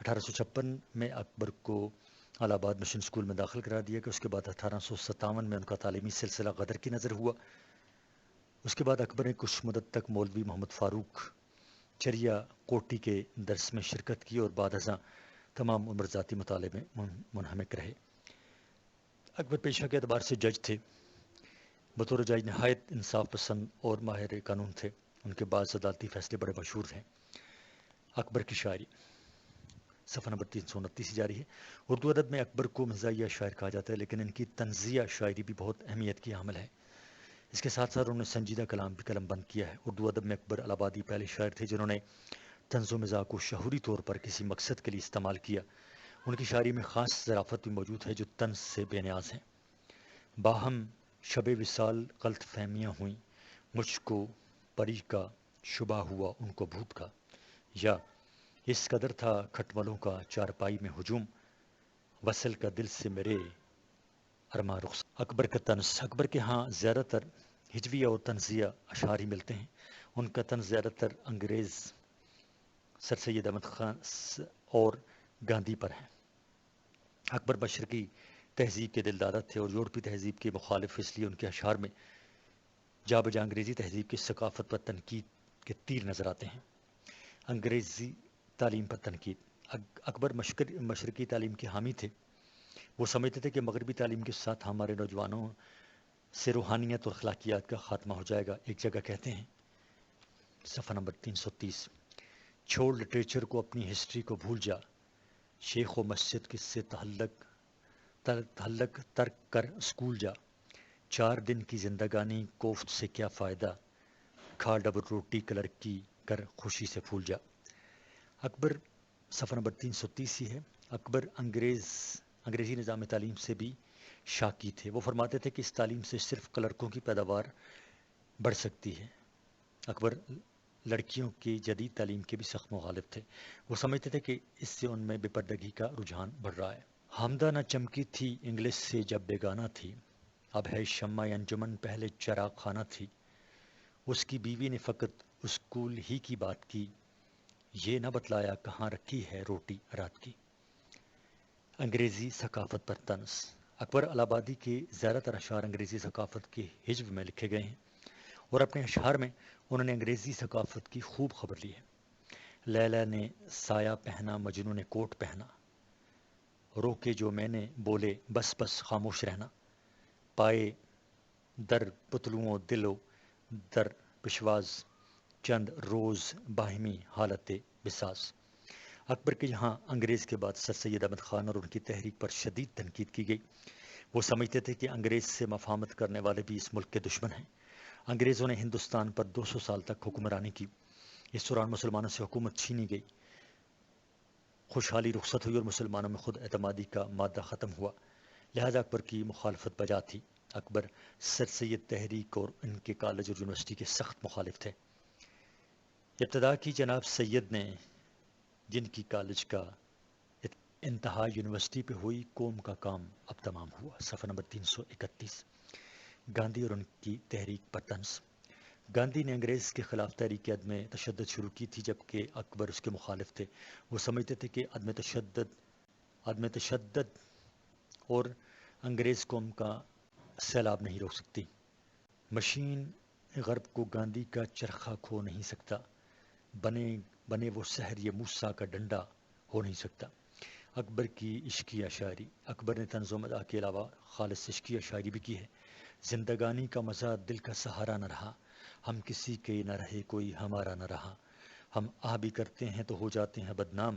1856 میں اکبر کو الہ آباد مشن اسکول میں داخل کرا دیا گیا۔ اس کے بعد 1857 میں ان کا تعلیمی سلسلہ غدر کی نظر ہوا۔ اس کے بعد اکبر نے کچھ مدت تک مولوی محمد فاروق چریا کوٹی کے درس میں شرکت کی اور بعد ازاں تمام عمر ذاتی مطالعے میں منہمک رہے۔ اکبر پیشہ کے اعتبار سے جج تھے۔ بطور جج نہایت انصاف پسند اور ماہر قانون تھے۔ ان کے بعض عدالتی فیصلے بڑے مشہور ہیں۔ اکبر کی شاعری، صفحہ نمبر 329 جاری ہے۔ اردو ادب میں اکبر کو مزاحیہ شاعر کہا جاتا ہے، لیکن ان کی طنزیہ شاعری بھی بہت اہمیت کی حامل ہے۔ اس کے ساتھ ساتھ انہوں نے سنجیدہ کلام بھی قلم بند کیا ہے۔ اردو ادب میں اکبر الہ آبادی پہلے شاعر تھے جنہوں نے طنز و مزاح کو شعوری طور پر کسی مقصد کے لیے استعمال کیا۔ ان کی شاعری میں خاص ظرافت بھی موجود ہے جو طنز سے بے نیاز ہیں۔ باہم شب وصال غلط فہمیاں ہوئیں، مجھ کو پری کا شبہ ہوا ان کو بھوت کا، یا اس قدر تھا کھٹملوں کا چارپائی میں ہجوم، وصل کا دل سے میرے ارما رخ۔ اکبر کا طنز، اکبر کے ہاں زیادہ تر ہجویہ اور طنزیہ اشعار ہی ملتے ہیں۔ ان کا طنز زیادہ تر انگریز سر سید احمد خان اور گاندھی پر ہے۔ اکبر مشرقی تہذیب کے دلدادہ تھے اور یورپی تہذیب کے مخالف، اس لیے ان کے اشعار میں جا بجا انگریزی تہذیب کی ثقافت پر تنقید کے تیر نظر آتے ہیں۔ انگریزی تعلیم پر تنقید، اکبر مشرقی تعلیم کے حامی تھے۔ وہ سمجھتے تھے کہ مغربی تعلیم کے ساتھ ہمارے نوجوانوں سے روحانیت اور اخلاقیات کا خاتمہ ہو جائے گا۔ ایک جگہ کہتے ہیں، صفحہ نمبر 330، چھوڑ لٹریچر کو، اپنی ہسٹری کو بھول جا، شیخ و مسجد کس سے تعلق ترک کر اسکول جا، 4 دن کی زندگانی کوفت سے کیا فائدہ، کھا ڈبل روٹی کلر کی کر خوشی سے پھول جا۔ اکبر، صفحہ نمبر 330 ہی ہے۔ اکبر انگریزی نظام تعلیم سے بھی شاکی تھے۔ وہ فرماتے تھے کہ اس تعلیم سے صرف کلرکوں کی پیداوار بڑھ سکتی ہے۔ اکبر لڑکیوں کی جدید تعلیم کے بھی سخت مخالف تھے۔ وہ سمجھتے تھے کہ اس سے ان میں بے پردگی کا رجحان بڑھ رہا ہے۔ حامدہ نہ چمکی تھی انگلش سے جب بیگانہ تھی، اب ہے شمع انجمن پہلے چراغ خانہ تھی، اس کی بیوی نے فقط اسکول ہی کی بات کی، یہ نہ بتلایا کہاں رکھی ہے روٹی رات کی۔ انگریزی ثقافت پر طنز، اکبر الہ آبادی کے زیادہ تر اشعار انگریزی ثقافت کے ہجو میں لکھے گئے ہیں، اور اپنے اشعار میں انہوں نے انگریزی ثقافت کی خوب خبر لی ہے۔ لیلا نے سایہ پہنا، مجنوں نے کوٹ پہنا، روکے جو میں نے بولے بس بس خاموش رہنا، پائے در پتلوں دلو در پشواز، چند روز باہمی حالت بساز۔ اکبر کے یہاں انگریز کے بعد سر سید احمد خان اور ان کی تحریک پر شدید تنقید کی گئی۔ وہ سمجھتے تھے کہ انگریز سے مفاہمت کرنے والے بھی اس ملک کے دشمن ہیں۔ انگریزوں نے ہندوستان پر 200 سال تک حکمرانی کی۔ اس دوران مسلمانوں سے حکومت چھینی گئی۔ خوشحالی رخصت ہوئی اور مسلمانوں میں خود اعتمادی کا مادہ ختم ہوا، لہذا اکبر کی مخالفت بجا تھی۔ اکبر سر سید تحریک اور ان کے کالج اور یونیورسٹی کے سخت مخالف تھے۔ ابتدا کی جناب سید نے، جن کی کالج کا انتہا یونیورسٹی پہ ہوئی، قوم کا کام اب تمام ہوا۔ صفحہ نمبر 331۔ گاندھی اور ان کی تحریک پر طنز۔ گاندھی نے انگریز کے خلاف تحریک عدم تشدد شروع کی تھی، جبکہ اکبر اس کے مخالف تھے۔ وہ سمجھتے تھے کہ عدم تشدد اور انگریز قوم کا سیلاب نہیں روک سکتی۔ مشین غرب کو گاندھی کا چرخہ کھو نہیں سکتا، بنے وہ سحر یہ موسیٰ کا ڈنڈا ہو نہیں سکتا۔ اکبر کی عشقی شاعری۔ اکبر نے طنز و مزاح کے علاوہ خالص عشقی شاعری بھی کی ہے۔ زندگانی کا مزہ دل کا سہارا نہ رہا، ہم کسی کے نہ رہے کوئی ہمارا نہ رہا، ہم آہ بھی کرتے ہیں تو ہو جاتے ہیں بدنام،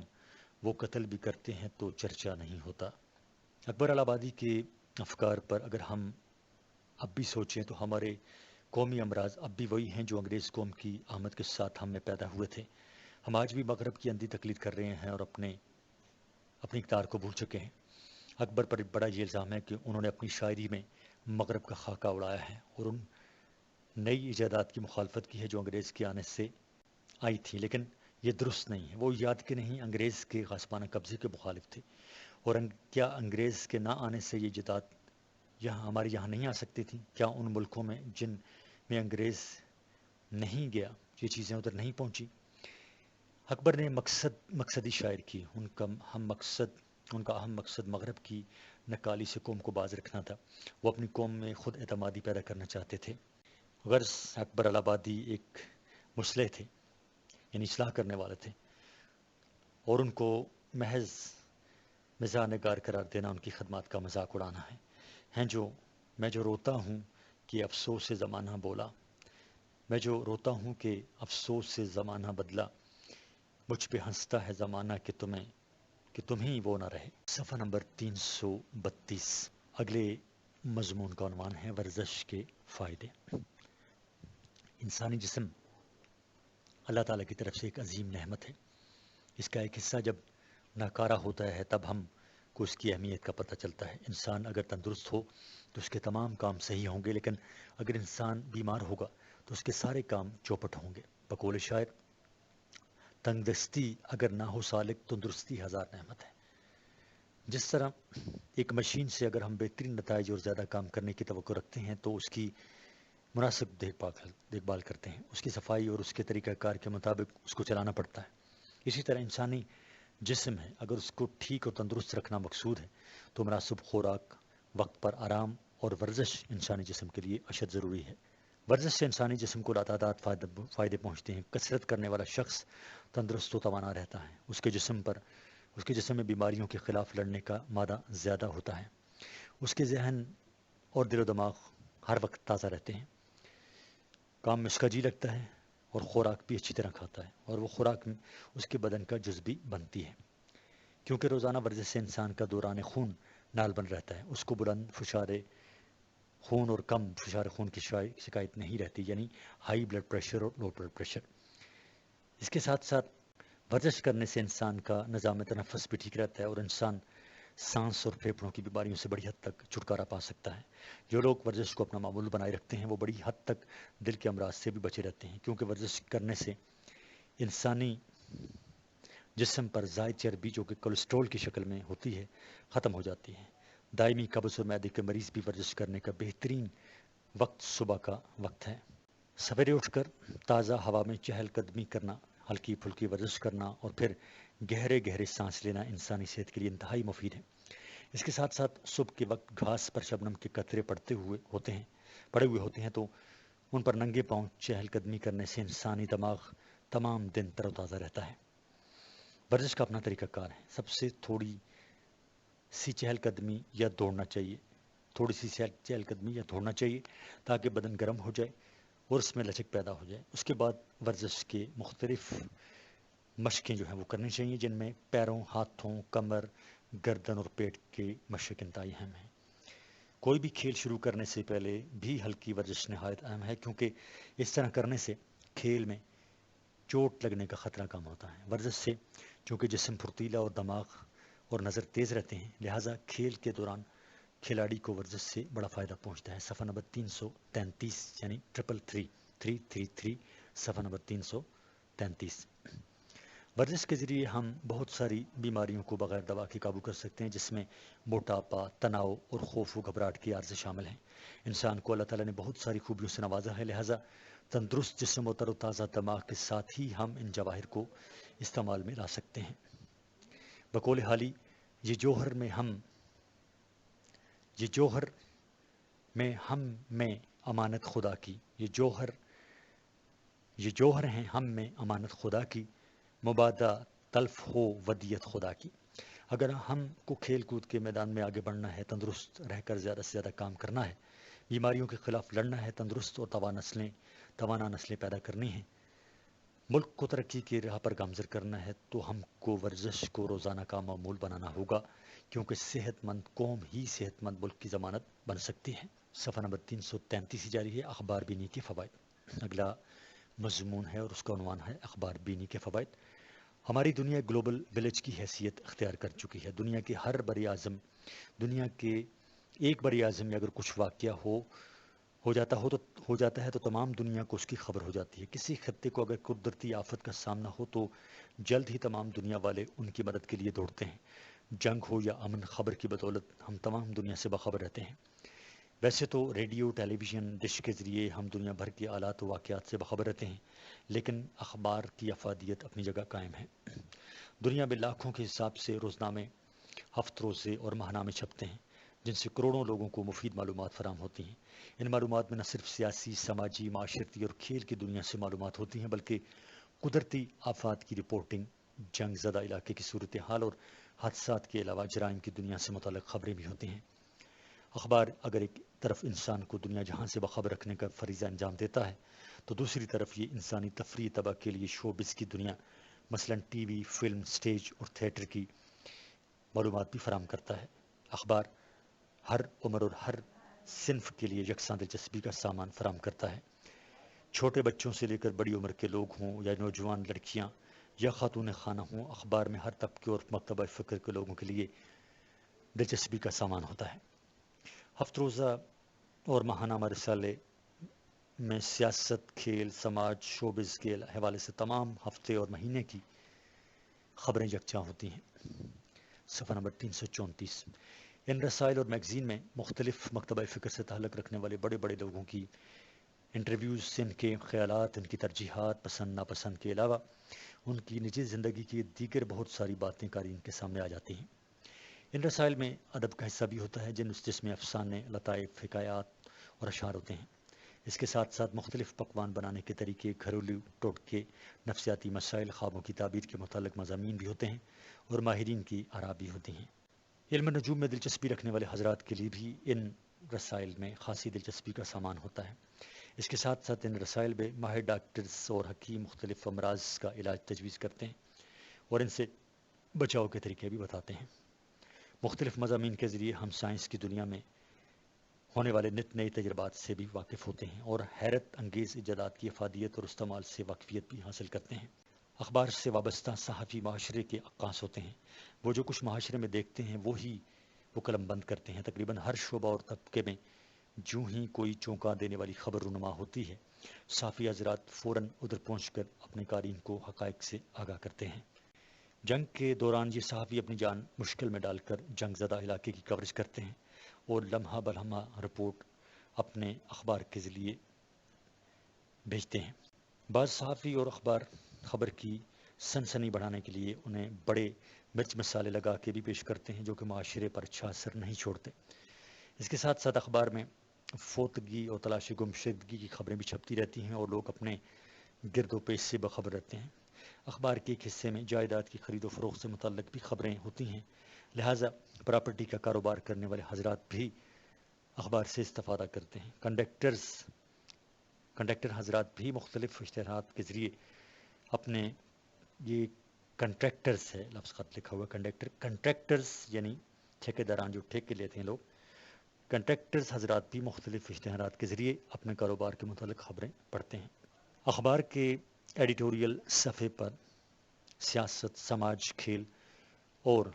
وہ قتل بھی کرتے ہیں تو چرچا نہیں ہوتا۔ اکبر الہ آبادی کے افکار پر اگر ہم اب بھی سوچیں تو ہمارے قومی امراض اب بھی وہی ہیں جو انگریز قوم کی آمد کے ساتھ ہم میں پیدا ہوئے تھے۔ ہم آج بھی مغرب کی اندھی تقلید کر رہے ہیں اور اپنی اقدار کو بھول چکے ہیں۔ اکبر پر بڑا یہ الزام ہے کہ انہوں نے اپنی شاعری میں مغرب کا خاکہ اڑایا ہے اور ان نئی ایجادات کی مخالفت کی ہے جو انگریز کے آنے سے آئی تھی، لیکن یہ درست نہیں ہے۔ وہ یاد کے نہیں انگریز کے غصبانہ قبضے کے مخالف تھے، اور کیا انگریز کے نہ آنے سے یہ ایجادات ہمارے یہاں نہیں آ سکتی تھیں؟ کیا ان ملکوں میں جن میں انگریز نہیں گیا یہ چیزیں ادھر نہیں پہنچی؟ اکبر نے مقصدی شاعر کی۔ ان کا اہم مقصد مغرب کی نکالی سے قوم کو باز رکھنا تھا۔ وہ اپنی قوم میں خود اعتمادی پیدا کرنا چاہتے تھے۔ غرض اکبر الہ آبادی ایک مصلح تھے، یعنی اصلاح کرنے والے تھے، اور ان کو محض مزاح نگار قرار دینا ان کی خدمات کا مذاق اڑانا ہے۔ میں جو روتا ہوں کہ افسوس سے زمانہ بولا، میں جو روتا ہوں کہ افسوس سے زمانہ بدلا، مجھ پہ ہنستا ہے زمانہ کہ تمہیں وہ نہ رہے۔ صفحہ نمبر 332۔ اگلے مضمون کا عنوان ہے ورزش کے فائدے۔ انسانی جسم اللہ تعالیٰ کی طرف سے ایک عظیم نعمت ہے۔ اس کا ایک حصہ جب ناکارہ ہوتا ہے تب ہم کو اس کی اہمیت کا پتہ چلتا ہے۔ انسان اگر تندرست ہو تو اس کے تمام کام صحیح ہوں گے، لیکن اگر انسان بیمار ہوگا تو اس کے سارے کام چوپٹ ہوں گے۔ بقول شاعر، تنگ دستی اگر نہ ہو سالک، تندرستی ہزار نعمت ہے۔ جس طرح ایک مشین سے اگر ہم بہترین نتائج اور زیادہ کام کرنے کی توقع رکھتے ہیں تو اس کی مناسب دیکھ بھال کرتے ہیں، اس کی صفائی اور اس کے طریقہ کار کے مطابق اس کو چلانا پڑتا ہے۔ اسی طرح انسانی جسم ہے، اگر اس کو ٹھیک اور تندرست رکھنا مقصود ہے تو مناسب خوراک، وقت پر آرام اور ورزش انسانی جسم کے لیے اشد ضروری ہے۔ ورزش سے انسانی جسم کو لاتعداد فائدے پہنچتے ہیں۔ کثرت کرنے والا شخص تندرست و توانا رہتا ہے، اس کے جسم میں بیماریوں کے خلاف لڑنے کا مادہ زیادہ ہوتا ہے، اس کے ذہن اور دل و دماغ ہر وقت تازہ رہتے ہیں، کام میں اس کا جی لگتا ہے اور خوراک بھی اچھی طرح کھاتا ہے، اور وہ خوراک اس کے بدن کا جز بھی بنتی ہے، کیونکہ روزانہ ورزش سے انسان کا دوران خون نال بن رہتا ہے، اس کو بلند فشار خون اور کم فشار خون کی شکایت نہیں رہتی، یعنی ہائی بلڈ پریشر اور لو بلڈ پریشر۔ اس کے ساتھ ساتھ ورزش کرنے سے انسان کا نظام تنفس بھی ٹھیک رہتا ہے اور انسان سانس اور پھیپھڑوں کی بیماریوں سے بڑی حد تک چھٹکارا پا سکتا ہے۔ جو لوگ ورزش کو اپنا معمول بنائے رکھتے ہیں وہ بڑی حد تک دل کے امراض سے بھی بچے رہتے ہیں، کیونکہ ورزش کرنے سے انسانی جسم پر زائد چربی جو کہ کولیسٹرول کی شکل میں ہوتی ہے ختم ہو جاتی ہے۔ دائمی قبض اور معدے کے مریض بھی ورزش کرنے کا بہترین وقت صبح کا وقت ہے۔ سویرے اٹھ کر تازہ ہوا میں چہل قدمی کرنا، ہلکی پھلکی ورزش کرنا اور پھر گہرے سانس لینا انسانی صحت کے لیے انتہائی مفید ہے۔ اس کے ساتھ ساتھ صبح کے وقت گھاس پر شبنم کے قطرے پڑے ہوئے ہوتے ہیں تو ان پر ننگے پاؤں چہل قدمی کرنے سے انسانی دماغ تمام دن تر و تازہ رہتا ہے۔ ورزش کا اپنا طریقہ کار ہے۔ سب سے تھوڑی سی چہل قدمی یا دوڑنا چاہیے تاکہ بدن گرم ہو جائے اور اس میں لچک پیدا ہو جائے۔ اس کے بعد ورزش کے مختلف مشقیں جو ہیں وہ کرنی چاہیے، جن میں پیروں، ہاتھوں، کمر، گردن اور پیٹ کے مشق انتہائی اہم ہیں۔ کوئی بھی کھیل شروع کرنے سے پہلے بھی ہلکی ورزش نہایت اہم ہے، کیونکہ اس طرح کرنے سے کھیل میں چوٹ لگنے کا خطرہ کم ہوتا ہے۔ ورزش سے چونکہ جسم پھرتیلا اور دماغ اور نظر تیز رہتے ہیں، لہٰذا کھیل کے دوران کھلاڑی کو ورزش سے بڑا فائدہ پہنچتا ہے۔ صفحہ نمبر 333 یعنی 333 صفحہ نمبر 333۔ ورزش کے ذریعے ہم بہت ساری بیماریوں کو بغیر دوا کے قابو کر سکتے ہیں، جس میں موٹاپا، تناؤ اور خوف و گھبراہٹ کی عارضیں شامل ہیں۔ انسان کو اللہ تعالیٰ نے بہت ساری خوبیوں سے نوازا ہے، لہٰذا تندرست جسم و تر و تازہ دماغ کے ساتھ ہی ہم ان جواہر کو استعمال میں لا سکتے ہیں۔ بقول حالی یہ جوہر میں امانت خدا کی، یہ جوہر ہیں ہم میں امانت خدا کی، مبادہ تلف ہو ودیت خدا کی۔ اگر ہم کو کھیل کود کے میدان میں آگے بڑھنا ہے، تندرست رہ کر زیادہ سے زیادہ کام کرنا ہے، بیماریوں کے خلاف لڑنا ہے، تندرست اور توانا نسلیں پیدا کرنی ہیں، ملک کو ترقی کی راہ پر گامزن کرنا ہے، تو ہم کو ورزش کو روزانہ کا معمول بنانا ہوگا، کیونکہ صحت مند قوم ہی صحت مند ملک کی ضمانت بن سکتی ہے۔ صفحہ نمبر 333 جاری ہے، اخبار بینی کے فوائد۔ اگلا مضمون ہے اور اس کا عنوان ہے اخبار بینی کے فوائد۔ ہماری دنیا گلوبل ولیج کی حیثیت اختیار کر چکی ہے۔ دنیا کے ایک بڑی اعظم میں اگر کچھ واقعہ ہو جاتا ہے تو تمام دنیا کو اس کی خبر ہو جاتی ہے۔ کسی خطے کو اگر قدرتی آفت کا سامنا ہو تو جلد ہی تمام دنیا والے ان کی مدد کے لیے دوڑتے ہیں۔ جنگ ہو یا امن، خبر کی بدولت ہم تمام دنیا سے باخبر رہتے ہیں۔ ویسے تو ریڈیو، ٹیلی ویژن، ڈش کے ذریعے ہم دنیا بھر کے حالات و واقعات سے باخبر رہتے ہیں، لیکن اخبار کی افادیت اپنی جگہ قائم ہے۔ دنیا میں لاکھوں کے حساب سے روزنامے، ہفت روزے اور ماہنامے چھپتے ہیں، جن سے کروڑوں لوگوں کو مفید معلومات فراہم ہوتی ہیں۔ ان معلومات میں نہ صرف سیاسی، سماجی، معاشرتی اور کھیل کی دنیا سے معلومات ہوتی ہیں، بلکہ قدرتی آفات کی رپورٹنگ، جنگ زدہ علاقے کی صورتحال اور حادثات کے علاوہ جرائم کی دنیا سے متعلق خبریں بھی ہوتی ہیں۔ اخبار اگر ایک طرف انسان کو دنیا جہاں سے باخبر رکھنے کا فریضہ انجام دیتا ہے، تو دوسری طرف یہ انسانی تفریح طبع کے لیے شوبز کی دنیا، مثلا ٹی وی، فلم، سٹیج اور تھیٹر کی معلومات بھی فراہم کرتا ہے۔ اخبار ہر عمر اور ہر صنف کے لیے یکساں دلچسپی کا سامان فراہم کرتا ہے۔ چھوٹے بچوں سے لے کر بڑی عمر کے لوگ ہوں یا نوجوان لڑکیاں یا خاتون خانہ ہوں، اخبار میں ہر طبقے اور مکتبہ فکر کے لوگوں کے لیے دلچسپی کا سامان ہوتا ہے۔ ہفت روزہ اور ماہنامہ رسالے میں سیاست، کھیل، سماج، شوبز کے حوالے سے تمام ہفتے اور مہینے کی خبریں یکجا ہوتی ہیں۔ صفحہ نمبر 334۔ ان رسائل اور میگزین میں مختلف مکتبہ فکر سے تعلق رکھنے والے بڑے بڑے لوگوں کی انٹرویوز سے ان کے خیالات، ان کی ترجیحات، پسند ناپسند کے علاوہ ان کی نجی زندگی کی دیگر بہت ساری باتیں قارئین کے سامنے آ جاتی ہیں۔ ان رسائل میں ادب کا حصہ بھی ہوتا ہے، جس میں افسانے، لطائف، حکایات اور اشعار ہوتے ہیں۔ اس کے ساتھ ساتھ مختلف پکوان بنانے کے طریقے، گھریلو ٹوٹکے، نفسیاتی مسائل، خوابوں کی تعبیر کے متعلق مضامین بھی ہوتے ہیں اور ماہرین کی آراء بھی ہوتی ہیں۔ علم نجوم میں دلچسپی رکھنے والے حضرات کے لیے بھی ان رسائل میں خاصی دلچسپی کا سامان ہوتا ہے۔ اس کے ساتھ ساتھ ان رسائل میں ماہر ڈاکٹرز اور حکیم مختلف امراض کا علاج تجویز کرتے ہیں اور ان سے بچاؤ کے طریقے بھی بتاتے ہیں۔ مختلف مضامین کے ذریعے ہم سائنس کی دنیا میں ہونے والے نت نئے تجربات سے بھی واقف ہوتے ہیں اور حیرت انگیز ایجادات کی افادیت اور استعمال سے واقفیت بھی حاصل کرتے ہیں۔ اخبار سے وابستہ صحافی معاشرے کے عکاس ہوتے ہیں۔ وہ جو کچھ معاشرے میں دیکھتے ہیں وہی وہ قلم بند کرتے ہیں۔ تقریباً ہر شعبہ اور طبقے میں جو ہی کوئی چونکا دینے والی خبر رونما ہوتی ہے، صحافی حضرات فوراً ادھر پہنچ کر اپنے قارئین کو حقائق سے آگاہ کرتے ہیں۔ جنگ کے دوران یہ صحافی اپنی جان مشکل میں ڈال کر جنگ زدہ علاقے کی کوریج کرتے ہیں اور لمحہ بلمحہ رپورٹ اپنے اخبار کے ذریعے بھیجتے ہیں۔ بعض صحافی اور اخبار خبر کی سنسنی بڑھانے کے لیے انہیں بڑے مرچ مسالے لگا کے بھی پیش کرتے ہیں، جو کہ معاشرے پر اچھا اثر نہیں چھوڑتے۔ اس کے ساتھ ساتھ اخبار میں فوتگی اور تلاش گم شدگی کی خبریں بھی چھپتی رہتی ہیں اور لوگ اپنے گرد و پیش سے باخبر رہتے ہیں۔ اخبار کے ایک حصے میں جائیداد کی خرید و فروخت سے متعلق بھی خبریں ہوتی ہیں، لہٰذا پراپرٹی کا کاروبار کرنے والے حضرات بھی اخبار سے استفادہ کرتے ہیں۔ کنڈکٹر حضرات بھی مختلف اشتہارات کے ذریعے اپنے یہ کنٹریکٹرز ہے، لفظ خط لکھا ہوا کنٹریکٹرز یعنی ٹھیکیداران جو ٹھیکے لیتے ہیں لوگ، کنٹریکٹرز حضرات بھی مختلف اشتہارات کے ذریعے اپنے کاروبار کے متعلق خبریں پڑھتے ہیں۔ اخبار کے ایڈیٹوریل صفحے پر سیاست، سماج، کھیل اور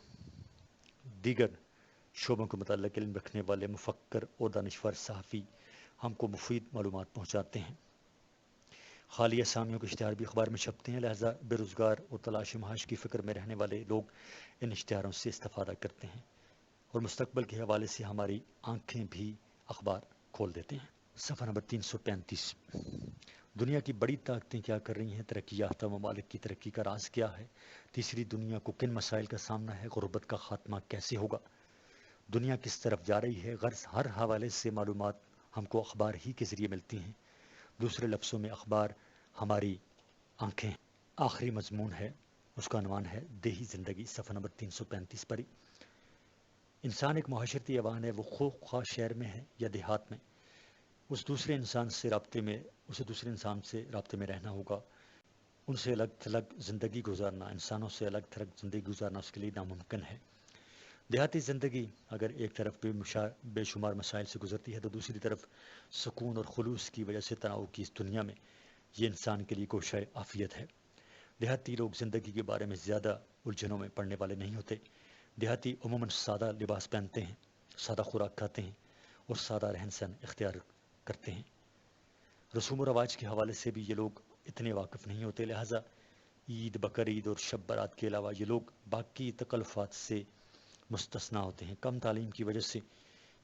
دیگر شعبوں کے متعلق علم رکھنے والے مفکر اور دانشور صحافی ہم کو مفید معلومات پہنچاتے ہیں۔ خالی اسامیوں کے اشتہار بھی اخبار میں چھپتے ہیں، لہذا بے روزگار اور تلاش معاش کی فکر میں رہنے والے لوگ ان اشتہاروں سے استفادہ کرتے ہیں اور مستقبل کے حوالے سے ہماری آنکھیں بھی اخبار کھول دیتے ہیں۔ صفحہ نمبر 335۔ دنیا کی بڑی طاقتیں کیا کر رہی ہیں؟ ترقی یافتہ ممالک کی ترقی کا راز کیا ہے؟ تیسری دنیا کو کن مسائل کا سامنا ہے؟ غربت کا خاتمہ کیسے ہوگا؟ دنیا کس طرف جا رہی ہے؟ غرض ہر حوالے سے معلومات ہم کو اخبار ہی کے ذریعے ملتی ہیں۔ دوسرے لفظوں میں اخبار ہماری آنکھیں۔ آخری مضمون ہے، اس کا عنوان ہے دیہی زندگی، صفحہ نمبر 335 پر ہی۔ انسان ایک معاشرتی حیوان ہے، وہ خواہ شہر میں ہے یا دیہات میں، اسے دوسرے انسان سے رابطے میں رہنا ہوگا۔ ان سے الگ تھلگ زندگی گزارنا، انسانوں سے الگ تھلگ زندگی گزارنا اس کے لیے ناممکن ہے۔ دیہاتی زندگی اگر ایک طرف بے شمار مسائل سے گزرتی ہے تو دوسری طرف سکون اور خلوص کی وجہ سے تناؤ کی اس دنیا میں یہ انسان کے لیے گوشہ عافیت ہے۔ دیہاتی لوگ زندگی کے بارے میں زیادہ الجھنوں میں پڑنے والے نہیں ہوتے۔ دیہاتی عموماً سادہ لباس پہنتے ہیں، سادہ خوراک کھاتے ہیں اور سادہ رہن سہن اختیار کرتے ہیں۔ رسوم و رواج کے حوالے سے بھی یہ لوگ اتنے واقف نہیں ہوتے، لہٰذا عید، بقرعید اور شب برات کے علاوہ یہ لوگ باقی تکلفات سے مستثنیٰ ہوتے ہیں۔ کم تعلیم کی وجہ سے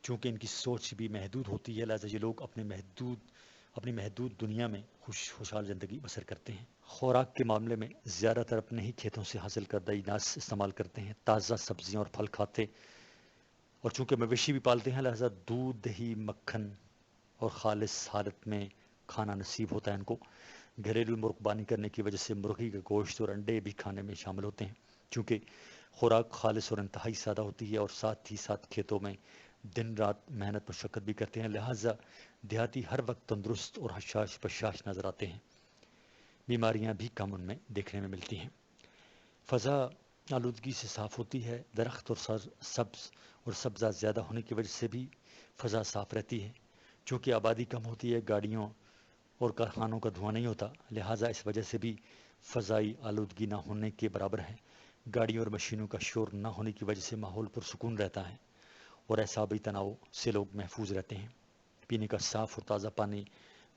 چونکہ ان کی سوچ بھی محدود ہوتی ہے، لہٰذا یہ لوگ اپنی محدود دنیا میں خوشحال زندگی بسر کرتے ہیں۔ خوراک کے معاملے میں زیادہ تر اپنے ہی کھیتوں سے حاصل کردہ اجناس استعمال کرتے ہیں، تازہ سبزیاں اور پھل کھاتے، اور چونکہ مویشی بھی پالتے ہیں لہٰذا دودھ، دہی، مکھن اور خالص حالت میں کھانا نصیب ہوتا ہے ان کو۔ گھریلو مرغبانی کرنے کی وجہ سے مرغی کا گوشت اور انڈے بھی کھانے میں شامل ہوتے ہیں۔ چونکہ خوراک خالص اور انتہائی سادہ ہوتی ہے اور ساتھ ہی ساتھ کھیتوں میں دن رات محنت مشقت بھی کرتے ہیں، لہٰذا دیہاتی ہر وقت تندرست اور حشاش بشاش نظر آتے ہیں۔ بیماریاں بھی کم ان میں دیکھنے میں ملتی ہیں۔ فضا آلودگی سے صاف ہوتی ہے، درخت اور سبزہ زیادہ ہونے کی وجہ سے بھی فضا صاف رہتی ہے۔ چونکہ آبادی کم ہوتی ہے، گاڑیوں اور کارخانوں کا دھواں نہیں ہوتا، لہٰذا اس وجہ سے بھی فضائی آلودگی نہ ہونے کے برابر ہے۔ گاڑیوں اور مشینوں کا شور نہ ہونے کی وجہ سے ماحول پرسکون رہتا ہے اور اعصابی تناؤ سے لوگ محفوظ رہتے ہیں۔ پینے کا صاف اور تازہ پانی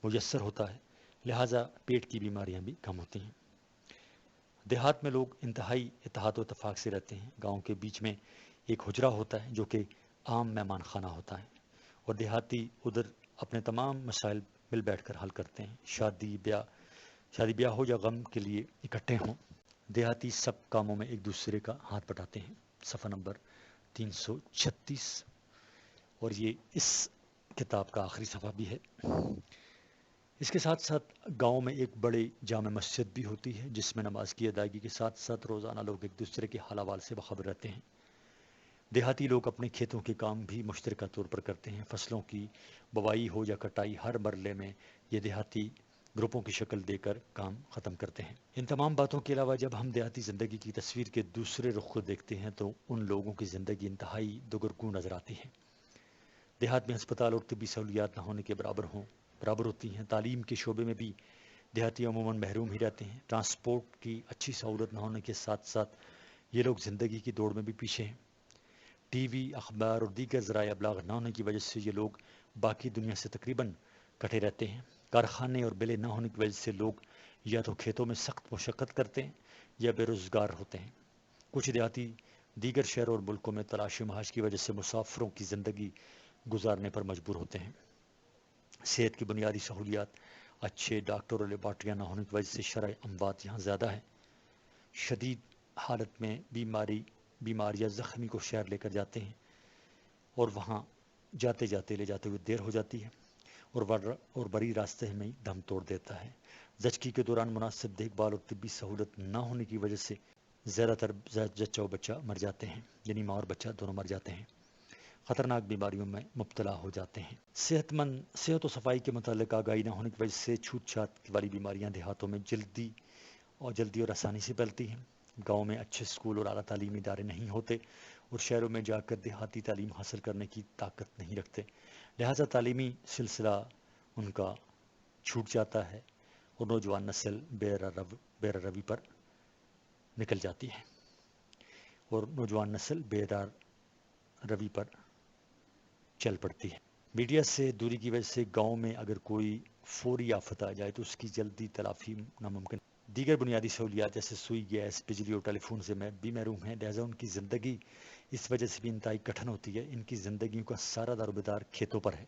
میسر ہوتا ہے، لہٰذا پیٹ کی بیماریاں بھی کم ہوتی ہیں۔ دیہات میں لوگ انتہائی اتحاد و اتفاق سے رہتے ہیں۔ گاؤں کے بیچ میں ایک حجرہ ہوتا ہے جو کہ عام مہمان خانہ ہوتا ہے، اور دیہاتی ادھر اپنے تمام مسائل مل بیٹھ کر حل کرتے ہیں۔ شادی بیاہ ہو یا غم کے لیے اکٹھے ہوں، دیہاتی سب کاموں میں ایک دوسرے کا ہاتھ بٹاتے ہیں۔ صفحہ نمبر 336، اور یہ اس کتاب کا آخری صفحہ بھی ہے۔ اس کے ساتھ ساتھ گاؤں میں ایک بڑی جامع مسجد بھی ہوتی ہے جس میں نماز کی ادائیگی کے ساتھ ساتھ روزانہ لوگ ایک دوسرے کے حال احوال سے باخبر رہتے ہیں۔ دیہاتی لوگ اپنے کھیتوں کے کام بھی مشترکہ طور پر کرتے ہیں۔ فصلوں کی بوائی ہو یا کٹائی، ہر مرلے میں یہ دیہاتی گروپوں کی شکل دے کر کام ختم کرتے ہیں۔ ان تمام باتوں کے علاوہ جب ہم دیہاتی زندگی کی تصویر کے دوسرے رخ کو دیکھتے ہیں تو ان لوگوں کی زندگی انتہائی دگرگوں نظر آتی ہے۔ دیہات میں ہسپتال اور طبی سہولیات نہ ہونے کے برابر ہوتی ہیں۔ تعلیم کے شعبے میں بھی دیہاتی عموماً محروم ہی رہتے ہیں۔ ٹرانسپورٹ کی اچھی سہولت نہ ہونے کے ساتھ ساتھ یہ لوگ زندگی کی دوڑ میں بھی پیچھے ہیں۔ ٹی وی، اخبار اور دیگر ذرائع ابلاغ نہ ہونے کی وجہ سے یہ لوگ باقی دنیا سے تقریباً کٹے رہتے ہیں۔ کارخانے اور بیلے نہ ہونے کی وجہ سے لوگ یا تو کھیتوں میں سخت مشقت کرتے ہیں یا بے روزگار ہوتے ہیں۔ کچھ دیہاتی دیگر شہروں اور ملکوں میں تلاش معاش کی وجہ سے مسافروں کی زندگی گزارنے پر مجبور ہوتے ہیں۔ صحت کی بنیادی سہولیات، اچھے ڈاکٹر اور لیبارٹریاں نہ ہونے کی وجہ سے شرح اموات یہاں زیادہ ہے۔ شدید حالت میں بیمار یا زخمی کو شہر لے کر جاتے ہیں اور وہاں لے جاتے ہوئے دیر ہو جاتی ہے اور بڑی راستے میں دم توڑ دیتا ہے۔ زچگی کے دوران مناسب دیکھ بھال اور طبی سہولت نہ ہونے کی وجہ سے زیادہ تر زچہ و بچہ مر جاتے ہیں، یعنی ماں اور بچہ دونوں مر جاتے ہیں، خطرناک بیماریوں میں مبتلا ہو جاتے ہیں۔ صحت و صفائی کے متعلق آگاہی نہ ہونے کی وجہ سے چھوت چھات والی بیماریاں دیہاتوں میں جلدی اور آسانی سے پھیلتی ہیں۔ گاؤں میں اچھے اسکول اور اعلیٰ تعلیمی ادارے نہیں ہوتے اور شہروں میں جا کر دیہاتی تعلیم حاصل کرنے کی طاقت نہیں رکھتے، لہٰذا تعلیمی سلسلہ ان کا چھوٹ جاتا ہے اور نوجوان نسل بے روی پر نکل جاتی ہے اور نوجوان نسل بیدار روی پر چل پڑتی ہے۔ میڈیا سے دوری کی وجہ سے گاؤں میں اگر کوئی فوری آفت آ جائے تو اس کی جلدی تلافی ناممکن۔ دیگر بنیادی سہولیات جیسے سوئی، گیس، بجلی اور ٹیلی فون سے بھی محروم ہیں، لہٰذا ان کی زندگی اس وجہ سے بھی انتہائی کٹھن ہوتی ہے۔ ان کی زندگیوں کا سارا دار و بدار کھیتوں پر ہے،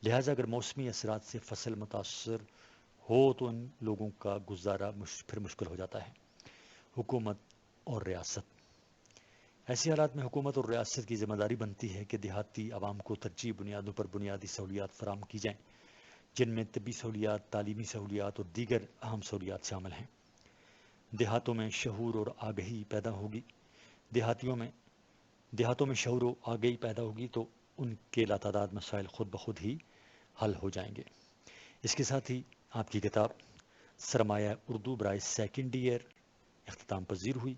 لہٰذا اگر موسمی اثرات سے فصل متاثر ہو تو ان لوگوں کا گزارا پھر مشکل ہو جاتا ہے۔ حکومت اور ریاست۔ ایسی حالات میں حکومت اور ریاست کی ذمہ داری بنتی ہے کہ دیہاتی عوام کو ترجیحی بنیادوں پر بنیادی سہولیات فراہم کی جائیں، جن میں طبی سہولیات، تعلیمی سہولیات اور دیگر اہم سہولیات شامل ہیں۔ دیہاتوں میں شعور اور آگہی پیدا ہوگی دیہاتوں میں شعور و آگہی پیدا ہوگی تو ان کے لاتعداد مسائل خود بخود ہی حل ہو جائیں گے۔ اس کے ساتھ ہی آپ کی کتاب سرمایہ اردو برائے سیکنڈ ایئر اختتام پذیر ہوئی۔